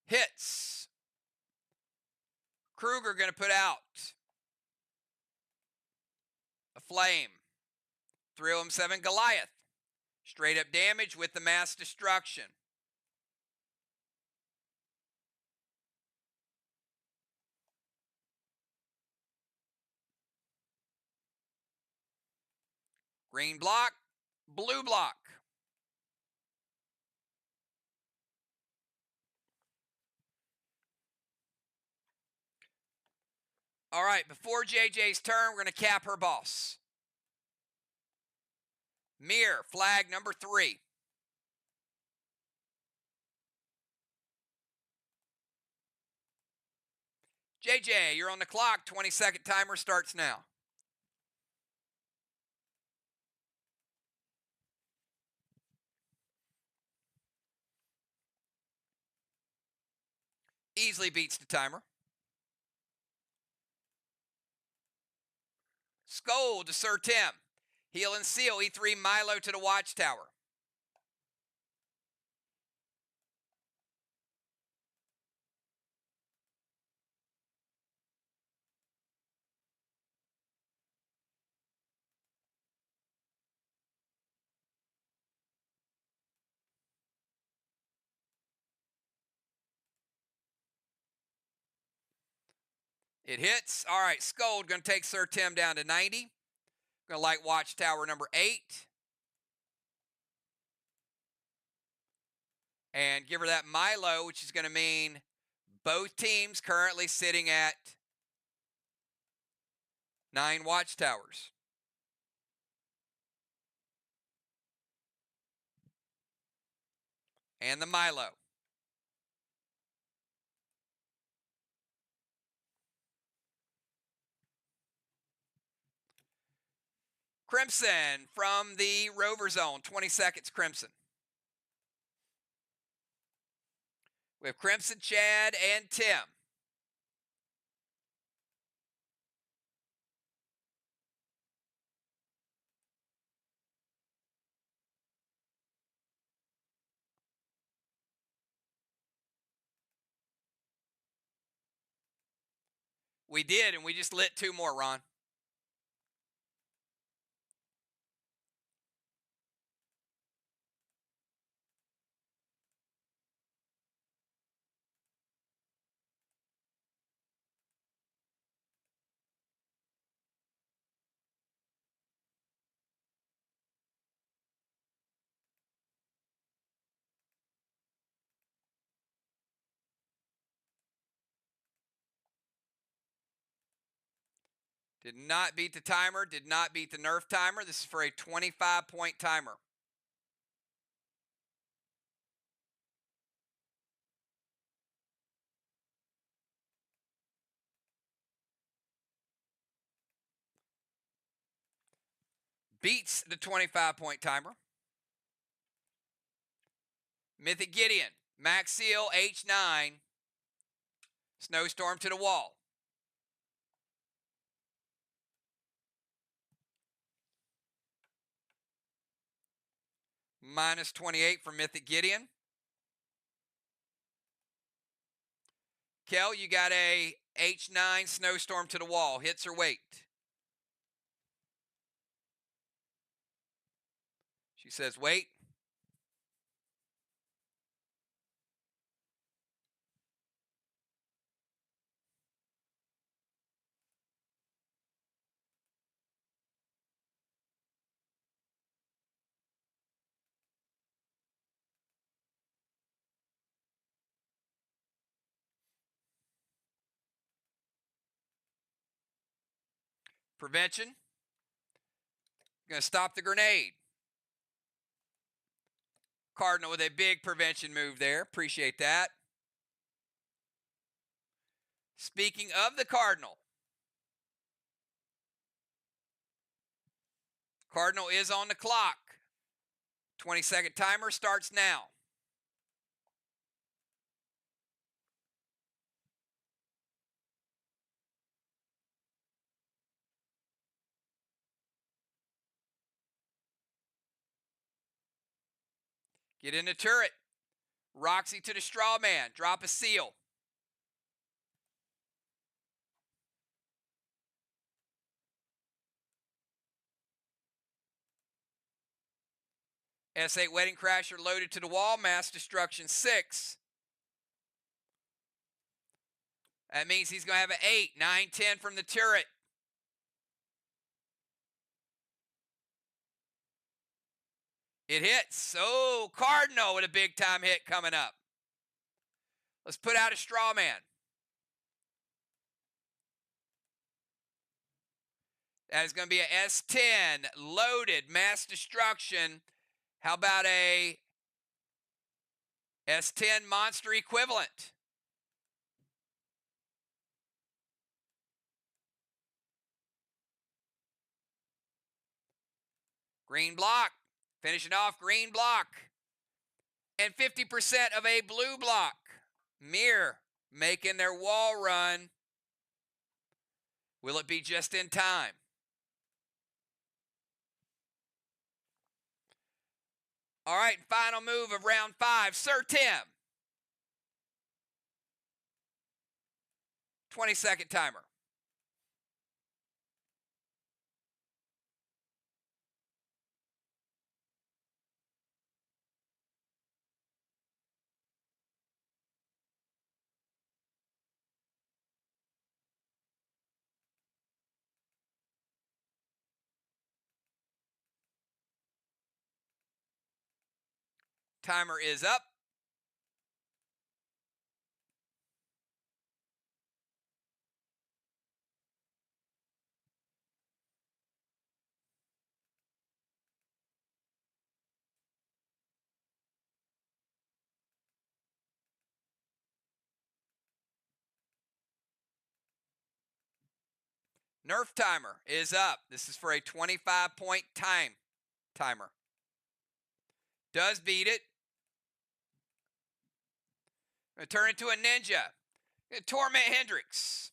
Hits. Kruger going to put out a flame. Thrill M7 Goliath. Straight up damage with the mass destruction. Green block, blue block. All right, before JJ's turn, we're going to cap her boss. MIR, flag number 3. JJ, you're on the clock. 20-second timer starts now. Easily beats the timer. Scold to Sir Tim. Heal and seal, E3 Milo to the Watchtower. It hits. All right, Scold going to take Sir Tim down to 90. Going to light Watchtower number 8. And give her that Milo, which is going to mean both teams currently sitting at 9 Watchtowers. And the Milo. Crimson from the Rover Zone. 20 seconds, Crimson. We have Crimson, Chad, and Tim. We did, and we just lit 2 more, Ron. Did not beat the timer, did not beat the Nerf timer. This is for a 25-point timer. Beats the 25-point timer. Mythic Gideon, Max Seal, H9. Snowstorm to the wall. Minus 28 for Mythic Gideon. Kel, you got a H9 Snowstorm to the wall. Hits or wait? She says wait. Prevention. Going to stop the grenade. Cardinal with a big prevention move there. Appreciate that. Speaking of the Cardinal, Cardinal is on the clock. 20-second timer starts now. Get in the turret. Roxy to the straw man. Drop a seal. S8 Wedding Crasher loaded to the wall. Mass Destruction 6. That means he's going to have an 8, 9, 10 from the turret. It hits. So Cardinal with a big time hit coming up. Let's put out a straw man. That is going to be a S10 loaded mass destruction. How about a S10 monster equivalent? Green block. Finishing off green block. And 50% of a blue block. MIR making their wall run. Will it be just in time? All right, final move of round 5. Sir Tim. 20-second timer. Timer is up. Nerf timer is up. This is for a 25-point timer. Does beat it. Gonna turn into a ninja. Gonna torment Hendrix.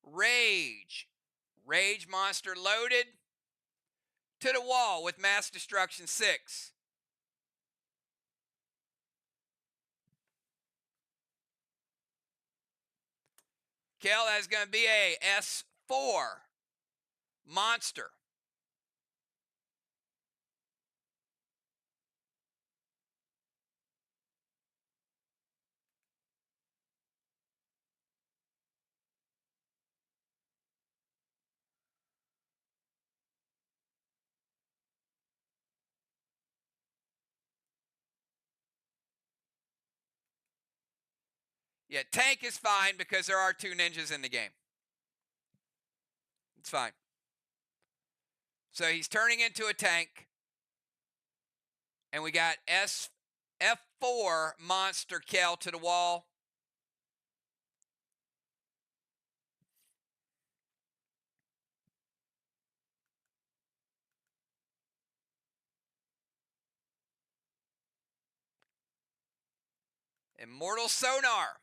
Rage. Rage monster loaded to the wall with mass destruction 6. Kel, that's going to be a S4 monster. Yeah, tank is fine because there are 2 ninjas in the game. It's fine. So he's turning into a tank. And we got F4 monster Kel to the wall. Immortal Sonar.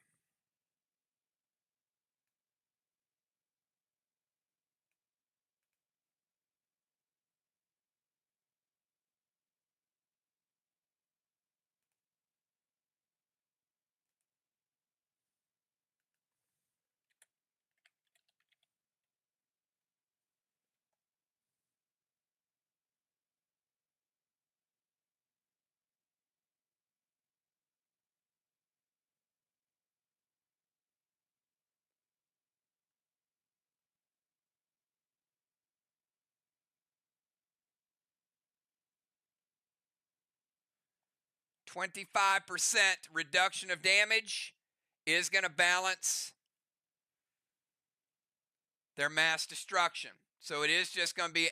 %25 reduction of damage is going to balance their mass destruction. So it is just going to be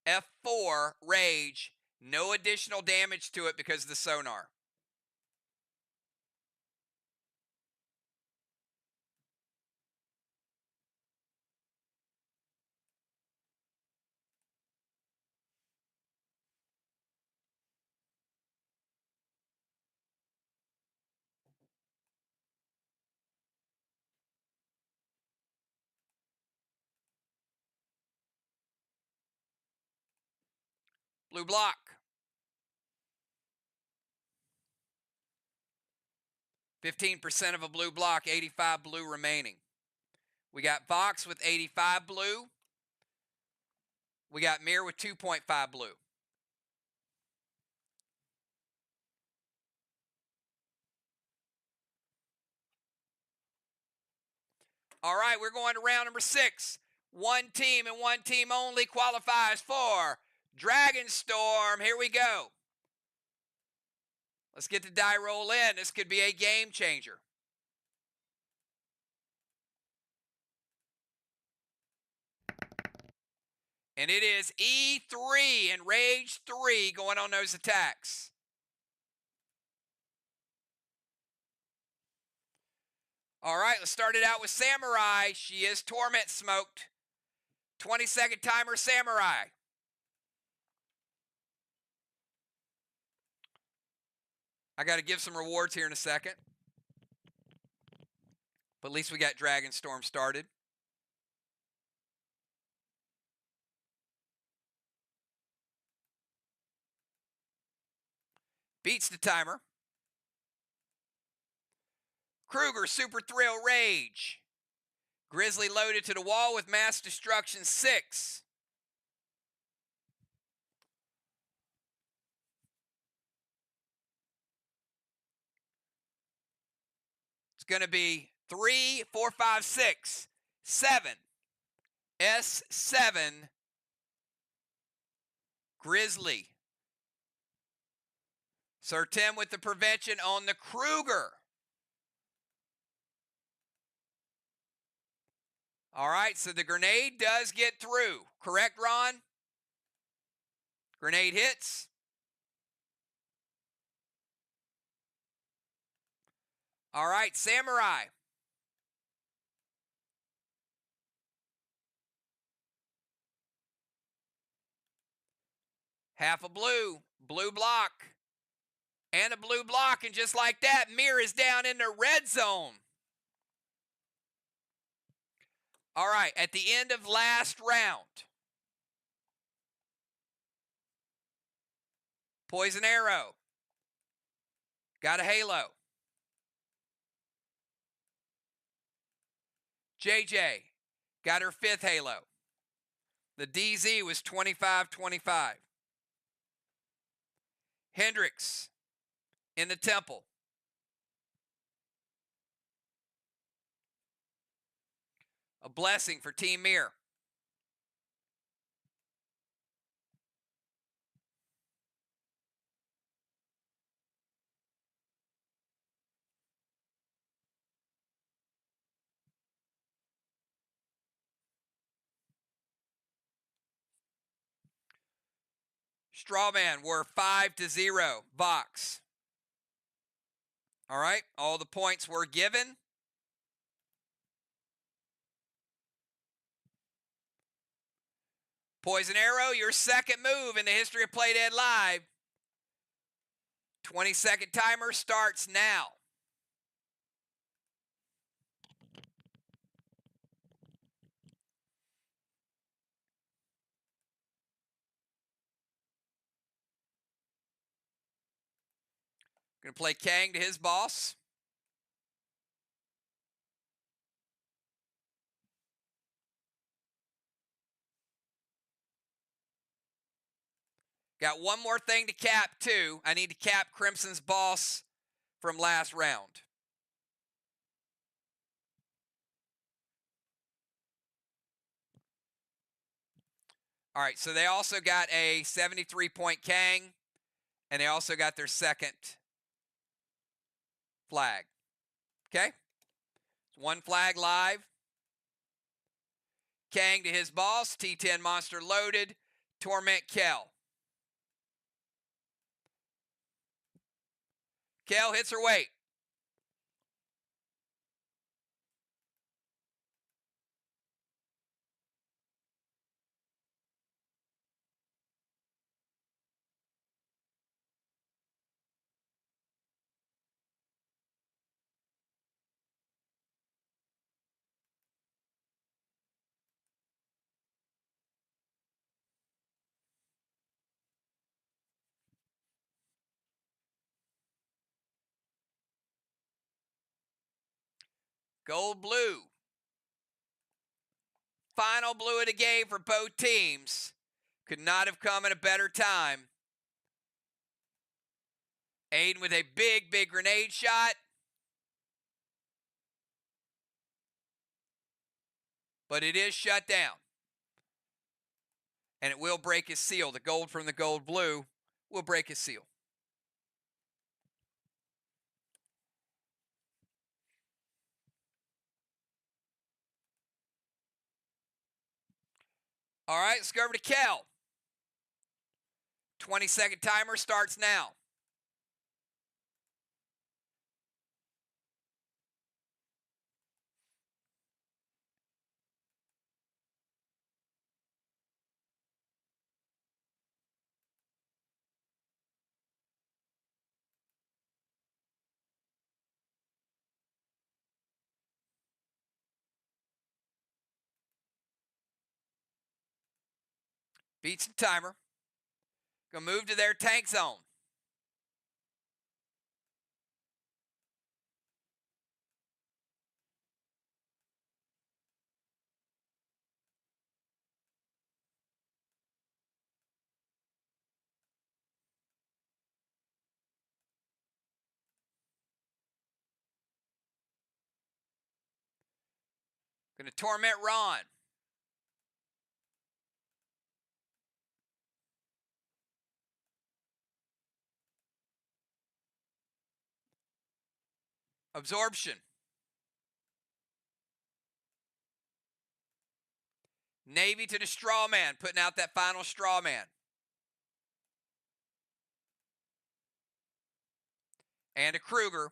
F4 Rage. No additional damage to it because of the sonar. Blue block. 15% of a blue block, 85 blue remaining. We got VOX with 85 blue. We got MIR with 2.5 blue. All right, we're going to round number 6. One team and one team only qualifies for Dragon Storm. Here we go. Let's get the die roll in. This could be a game changer. And it is E3 and Rage 3 going on those attacks. All right, let's start it out with Samurai. She is Torment smoked. 20-second timer, Samurai. I got to give some rewards here in a second. But at least we got Dragon Storm started. Beats the timer. Kruger, Super Thrill, Rage. Grizzly loaded to the wall with Mass Destruction 6. It's going to be 3, 4, 5, 6, 7. S7. Grizzly. Sir Tim with the prevention on the Kruger. All right, so the grenade does get through. Correct, Ron? Grenade hits. All right, Samurai. Half a blue. Blue block. And a blue block, and just like that, MIR is down in the red zone. All right, at the end of last round. Poison Arrow. Got a halo. JJ got her 5th halo. The DZ was 25-25. Hendricks in the temple. A blessing for Team MIR. Strawman were 5-0. VOX. All right, all the points were given. Poison Arrow, your second move in the history of Play Dead Live. 20-second timer starts now. Going to play Kang to his boss. Got one more thing to cap, too. I need to cap Crimson's boss from last round. All right, so they also got a 73-point Kang, and they also got their second flag. Okay. One flag live. Kang to his boss. T10 monster loaded. Torment Kel. Kel hits her weight. Gold blue. Final blue of the game for both teams. Could not have come at a better time. Aiden with a big, big grenade shot. But it is shut down. And it will break his seal. The gold from the gold blue will break his seal. All right, let's go over to Kel. 20-second timer starts now. Beats the timer. Gonna move to their tank zone. Gonna torment Ron. Absorption. Navy to the straw man, putting out that final straw man. And a Kruger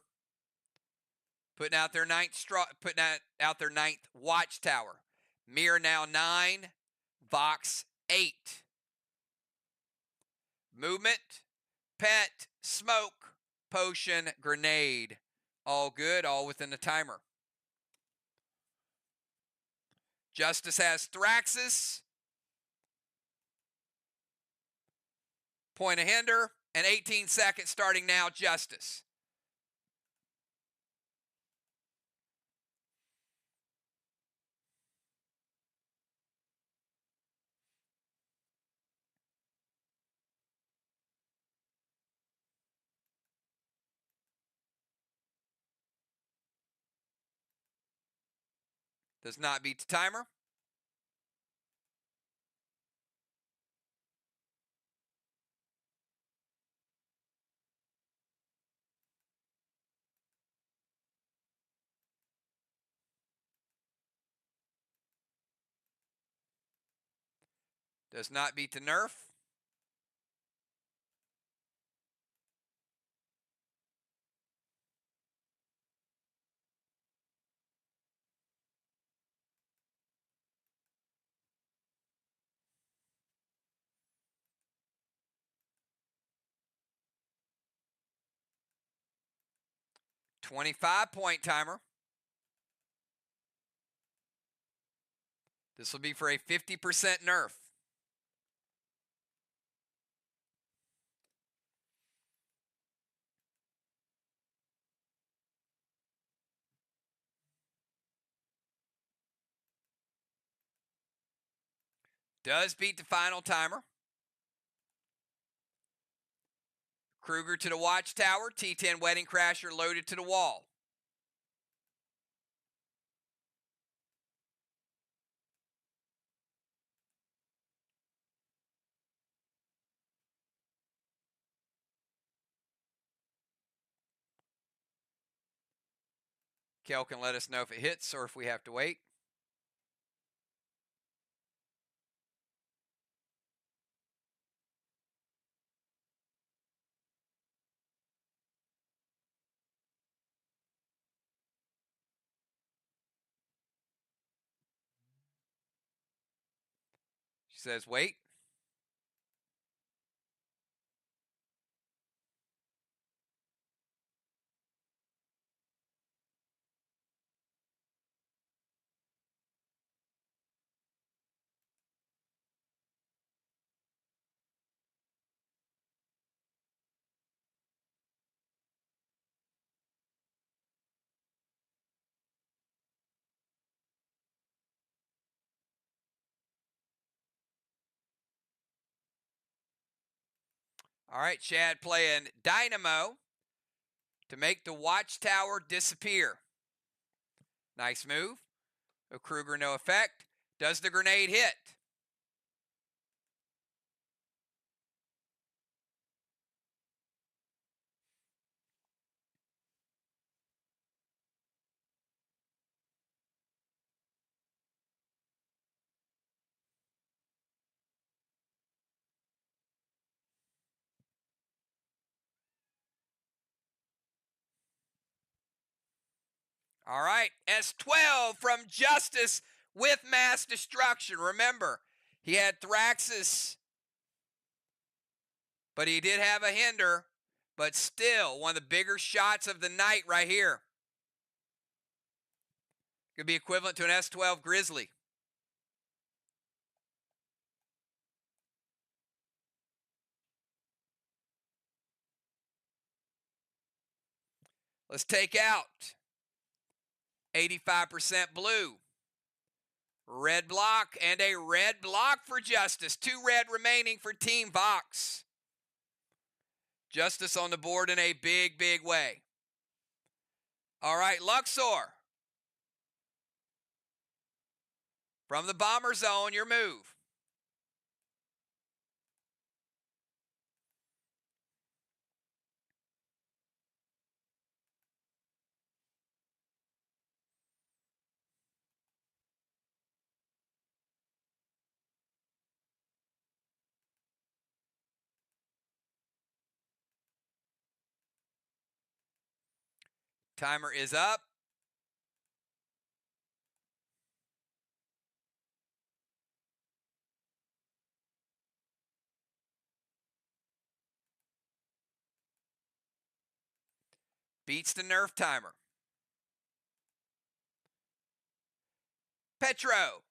putting out their ninth watchtower. MIR now 9, VOX 8. Movement, pet, smoke, potion, grenade. All good, all within the timer. Justice has Thraxus. Point of hinder, and 18 seconds starting now, Justice. Does not beat the timer. Does not beat the nerf. .25 timer. This will be for a 50% nerf. Does beat the final timer. Kruger to the watchtower. T10 Wedding Crasher loaded to the wall. Kel can let us know if it hits or if we have to wait. She says, wait. All right, Chad playing Dynamo to make the watchtower disappear. Nice move. A Kruger, no effect. Does the grenade hit? All right, S12 from Justice with mass destruction. Remember, he had Thraxis, but he did have a hinder, but still one of the bigger shots of the night right here. Could be equivalent to an S12 Grizzly. Let's take out 85% blue. Red block and a red block for Justice. 2 red remaining for Team VOX. Justice on the board in a big, big way. All right, Luxor. From the bomber zone, your move. Timer is up. Beats the nerf timer. Petro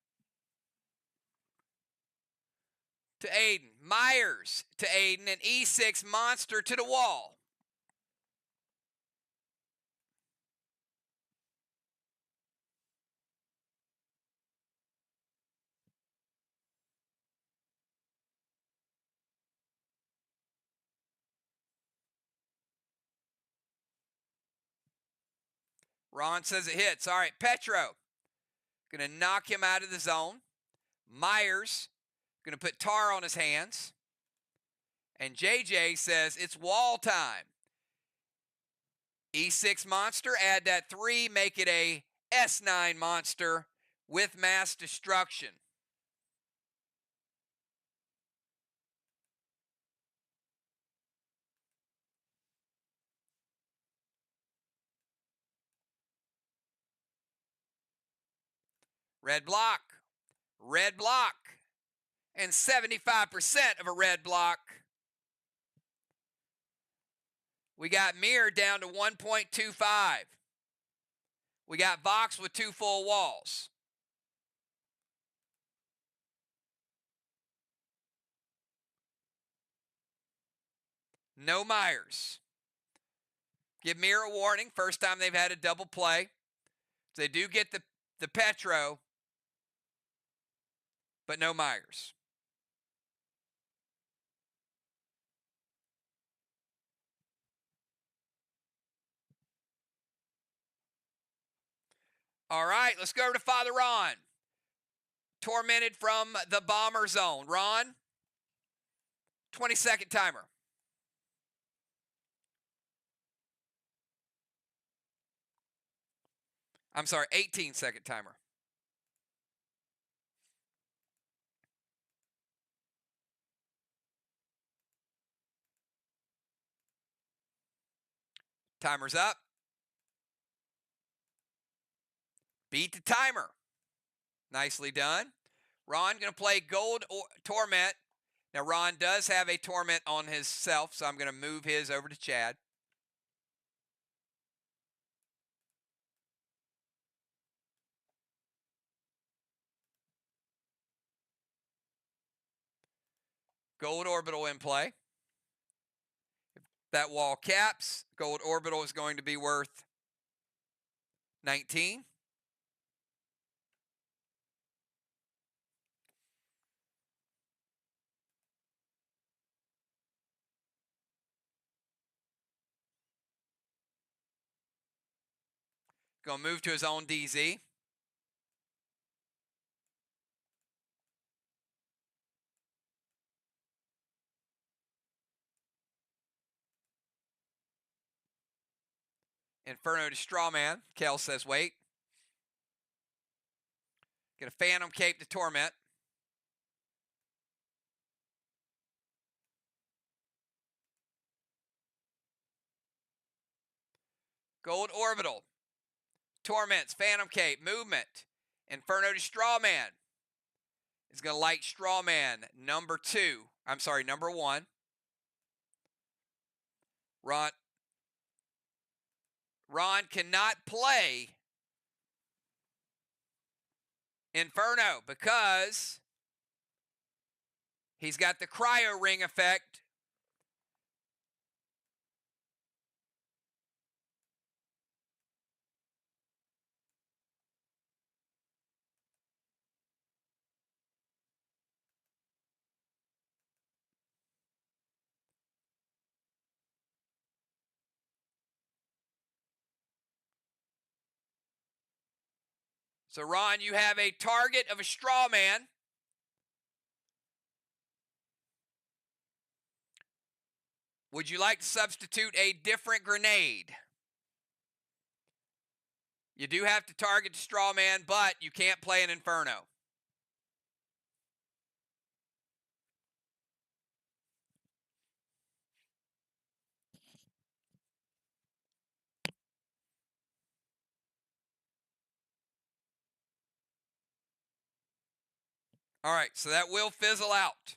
to Aiden. Myers to Aiden. An E6 monster to the wall. Ron says it hits. All right, Petro. Going to knock him out of the zone. Myers going to put tar on his hands. And JJ says it's wall time. E6 monster, add that 3, make it a S9 monster with mass destruction. Red block, and 75% of a red block. We got MIR down to 1.25. We got VOX with 2 full walls. No Myers. Give MIR a warning. First time they've had a double play. They do get the Petro, but no Myers. All right, let's go over to Father Ron. Tormented from the bomber zone. Ron, 20-second timer. I'm sorry, 18-second timer. Timer's up. Beat the timer. Nicely done. Ron going to play Gold Torment. Now, Ron does have a Torment on himself, so I'm going to move his over to Chad. Gold Orbital in play. If that wall caps, Gold Orbital is going to be worth 19. Going to move to his own DZ. Inferno to Strawman. Kel says wait. Get a Phantom Cape to Torment. Gold Orbital. Torments. Phantom Cape. Movement. Inferno to Strawman. Is going to light Strawman number 2. I'm sorry, number 1. Ron cannot play Inferno because he's got the Cryo Ring effect. So, Ron, you have a target of a straw man. Would you like to substitute a different grenade? You do have to target the straw man, but you can't play an Inferno. All right, so that will fizzle out.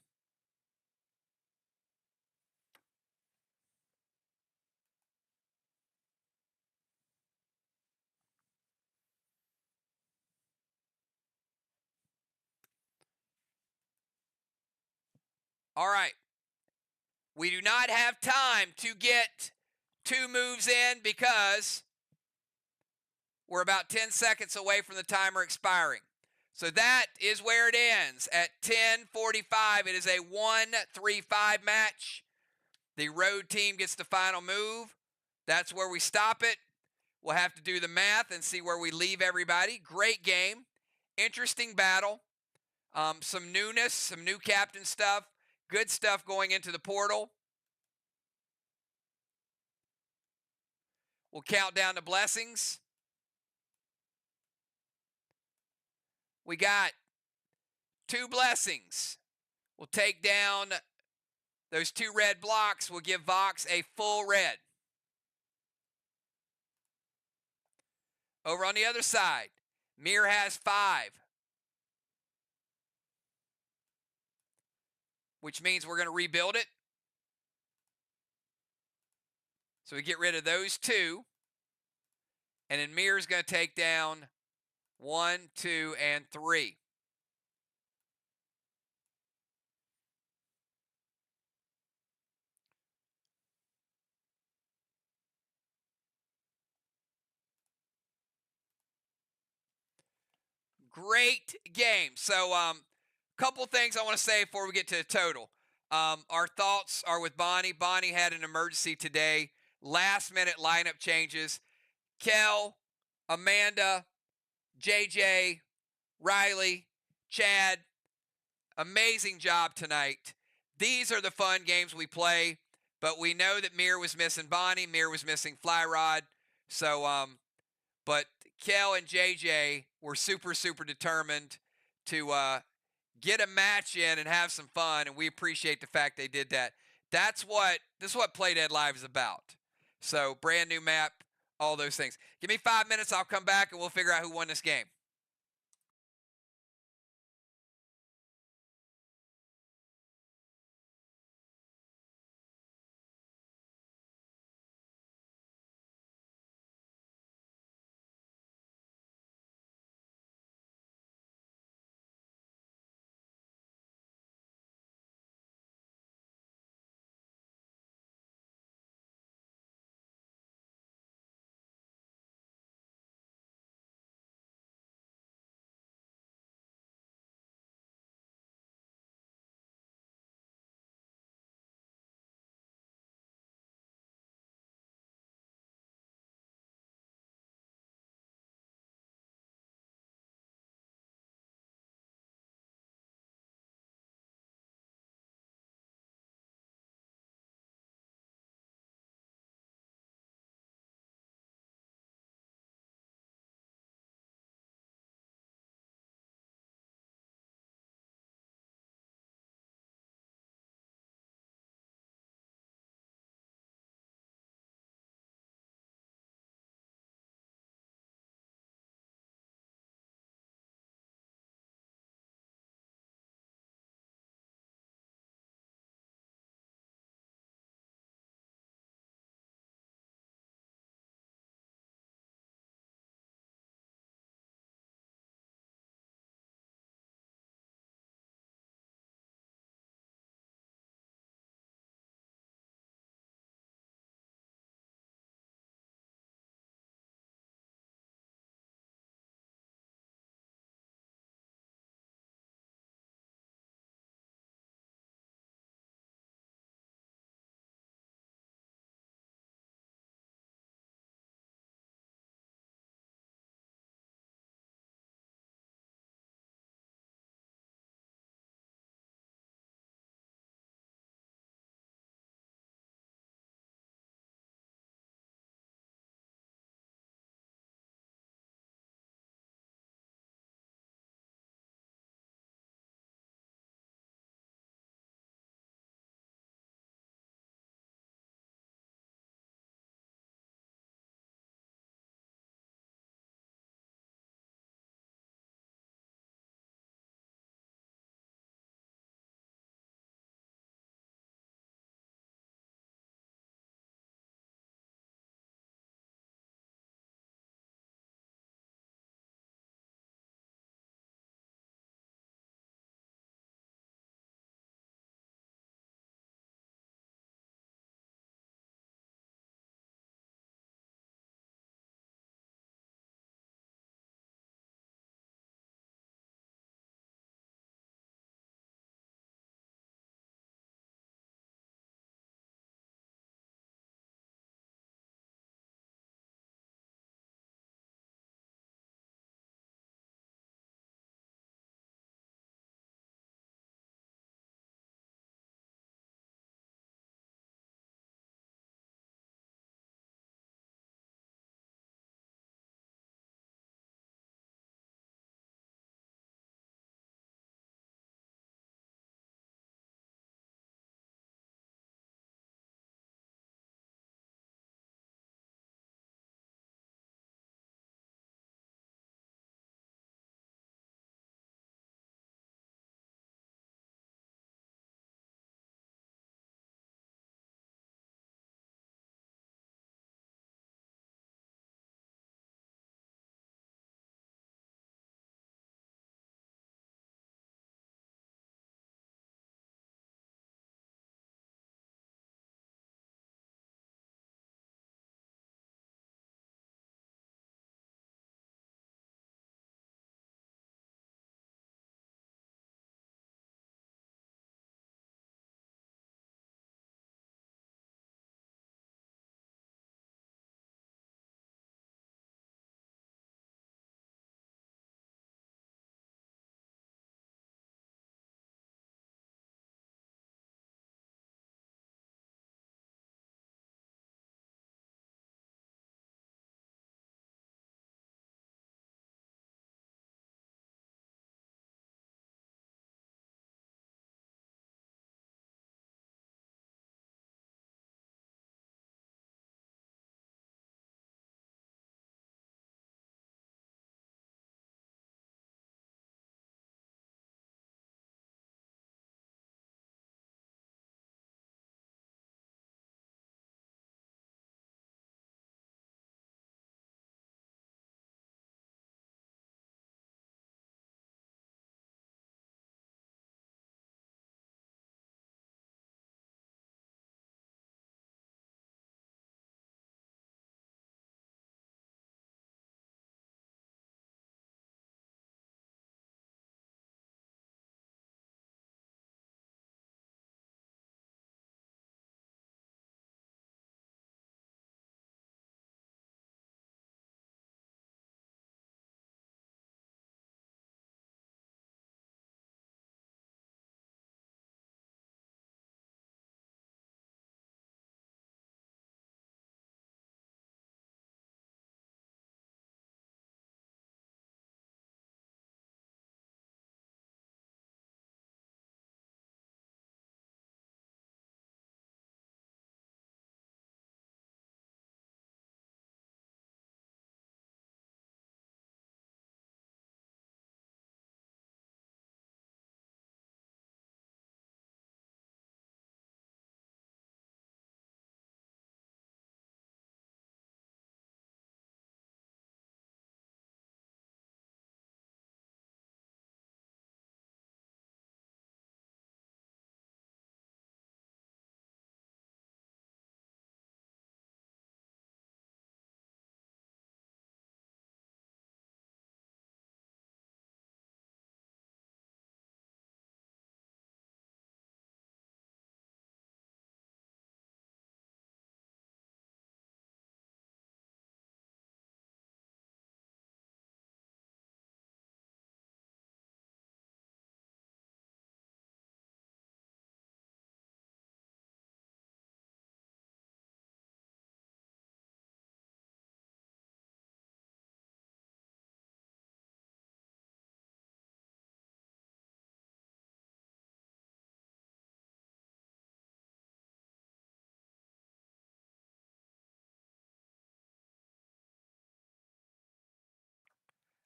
All right. We do not have time to get 2 moves in because we're about 10 seconds away from the timer expiring. So that is where it ends at 10:45. It is a 1-3-5 match. The road team gets the final move. That's where we stop it. We'll have to do the math and see where we leave everybody. Great game. Interesting battle. Some newness, some new captain stuff. Good stuff going into the portal. We'll count down the blessings. We got 2 blessings. We'll take down those 2 red blocks. We'll give VOX a full red. Over on the other side, MIR has 5. Which means we're going to rebuild it. So we get rid of those 2. And then MIR is going to take down 1, 2, and 3. Great game. So, couple things I want to say before we get to the total. Our thoughts are with Bonnie. Bonnie had an emergency today. Last minute lineup changes. Kel, Amanda, JJ, Riley, Chad, amazing job tonight. These are the fun games we play, but we know that MIR was missing Bonnie. MIR was missing Fly Rod. So But Kel and JJ were super, super determined to get a match in and have some fun, and we appreciate the fact they did that. This is what Play Dead Live is about. So brand new map, all those things. Give me 5 minutes, I'll come back and we'll figure out who won this game.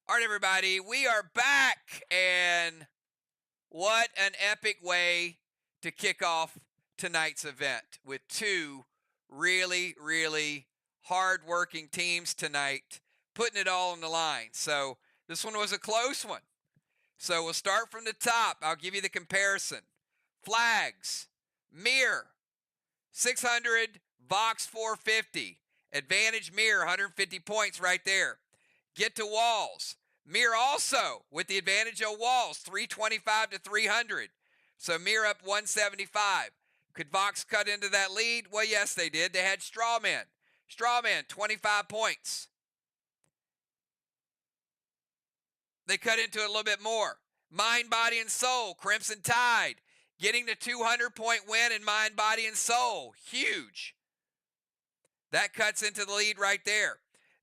All right, everybody, we are back, and what an epic way to kick off tonight's event with two really, really hard-working teams tonight, putting it all on the line. So this one was a close one. So we'll start from the top. I'll give you the comparison. Flags, MIR, 600, VOX 450. Advantage MIR, 150 points right there. Get to walls. MIR also with the advantage of walls, 325 to 300. So MIR up 175. Could VOX cut into that lead? Well, yes, they did. They had Strawman. Strawman, 25 points. They cut into it a little bit more. Mind, Body, and Soul, Crimson Tide, getting the 200-point win in Mind, Body, and Soul. Huge. That cuts into the lead right there.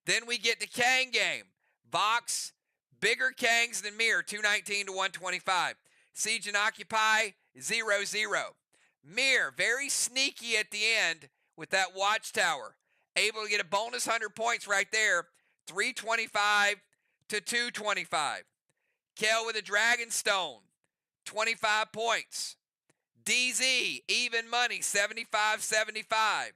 Then we get the Kang game. VOX, bigger Kangs than MIR, 219 to 125. Siege and Occupy, 0-0. MIR, very sneaky at the end with that Watchtower. Able to get a bonus 100 points right there, 325 to 225. Kel with a Dragonstone, 25 points. DZ, even money, 75-75.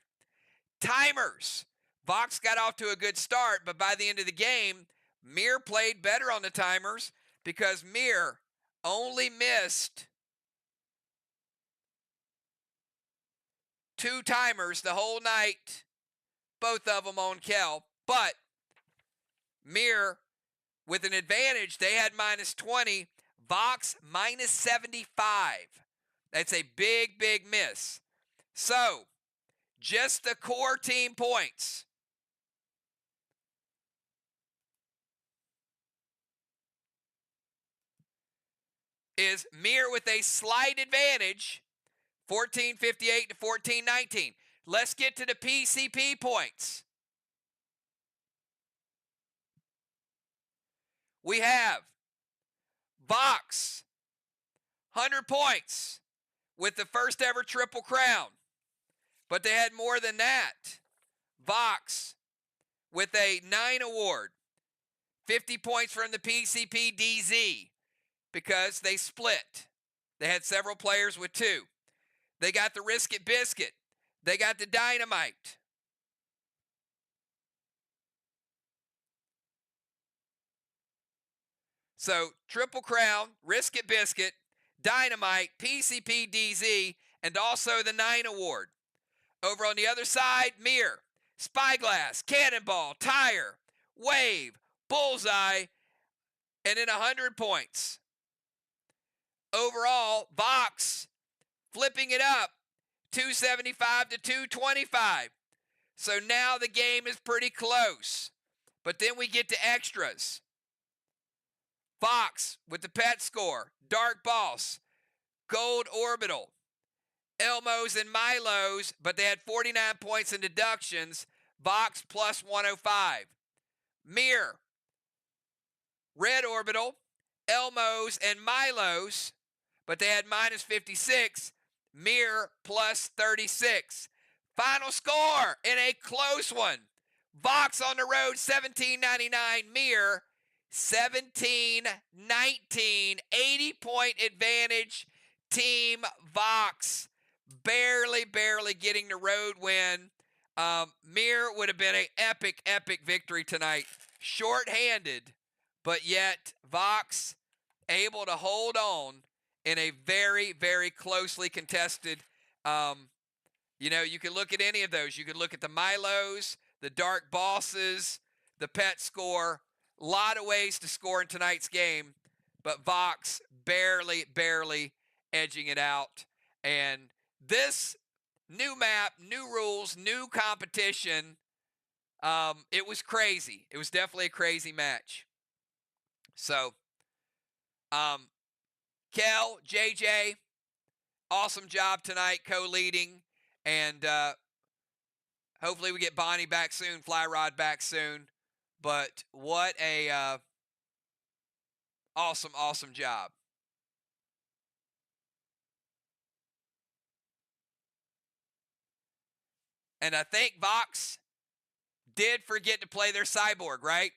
Timers. VOX got off to a good start, but by the end of the game, MIR played better on the timers because MIR only missed 2 timers the whole night, both of them on Kel. But MIR, with an advantage, they had minus 20, VOX minus 75. That's a big, big miss. So, just the core team points. Is MIR with a slight advantage, 1458 to 1419. Let's get to the PCP points. We have VOX, 100 points with the first ever Triple Crown. But they had more than that. VOX with a 9 award, 50 points from the PCP DZ because they split. They had several players with 2. They got the Risk It Biscuit. They got the Dynamite. So, Triple Crown, Risk It Biscuit, Dynamite, PCP DZ, and also the 9 award. Over on the other side, MIR, Spyglass, Cannonball, Tire, Wave, Bullseye, and then 100 points. Overall, VOX flipping it up, 275 to 225. So now the game is pretty close. But then we get to extras. VOX with the pet score, Dark Boss, Gold Orbital, Elmos and Milos, but they had 49 points in deductions. VOX plus 105. MIR, Red Orbital, Elmos and Milos, but they had minus 56. MIR plus 36. Final score in a close one. VOX on the road, 1799. MIR, 1719. 80-point advantage. Team VOX. Barely getting the road win. MIR would have been an epic victory tonight. Short-handed, but yet VOX able to hold on in a very closely contested, you can look at any of those. You could look at the Milos, the Dark Bosses, the pet score. A lot of ways to score in tonight's game, but VOX barely edging it out. And this new map, new rules, new competition, it was crazy. It was definitely a crazy match. So, Kel, JJ, awesome job tonight co-leading. And hopefully we get Bonnie back soon, Fly Rod back soon. But what a awesome job. And I think VOX did forget to play their Cyborg, right?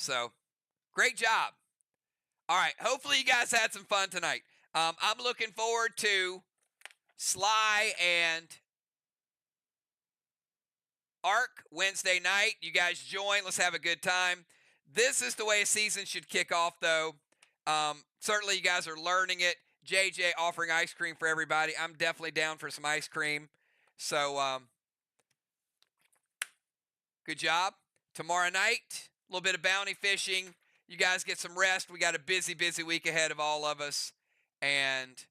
So, great job. All right. Hopefully, you guys had some fun tonight. I'm looking forward to Sly and Arc Wednesday night. You guys join. Let's have a good time. This is the way a season should kick off, though. Certainly, you guys are learning it. JJ offering ice cream for everybody. I'm definitely down for some ice cream. So, good job. Tomorrow night, a little bit of bounty fishing. You guys get some rest. We got a busy, busy week ahead of all of us. And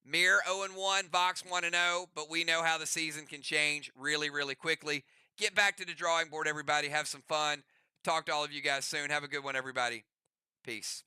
MIR 0-1, VOX 1-0, but we know how the season can change really, really quickly. Get back to the drawing board, everybody. Have some fun. Talk to all of you guys soon. Have a good one, everybody. Peace.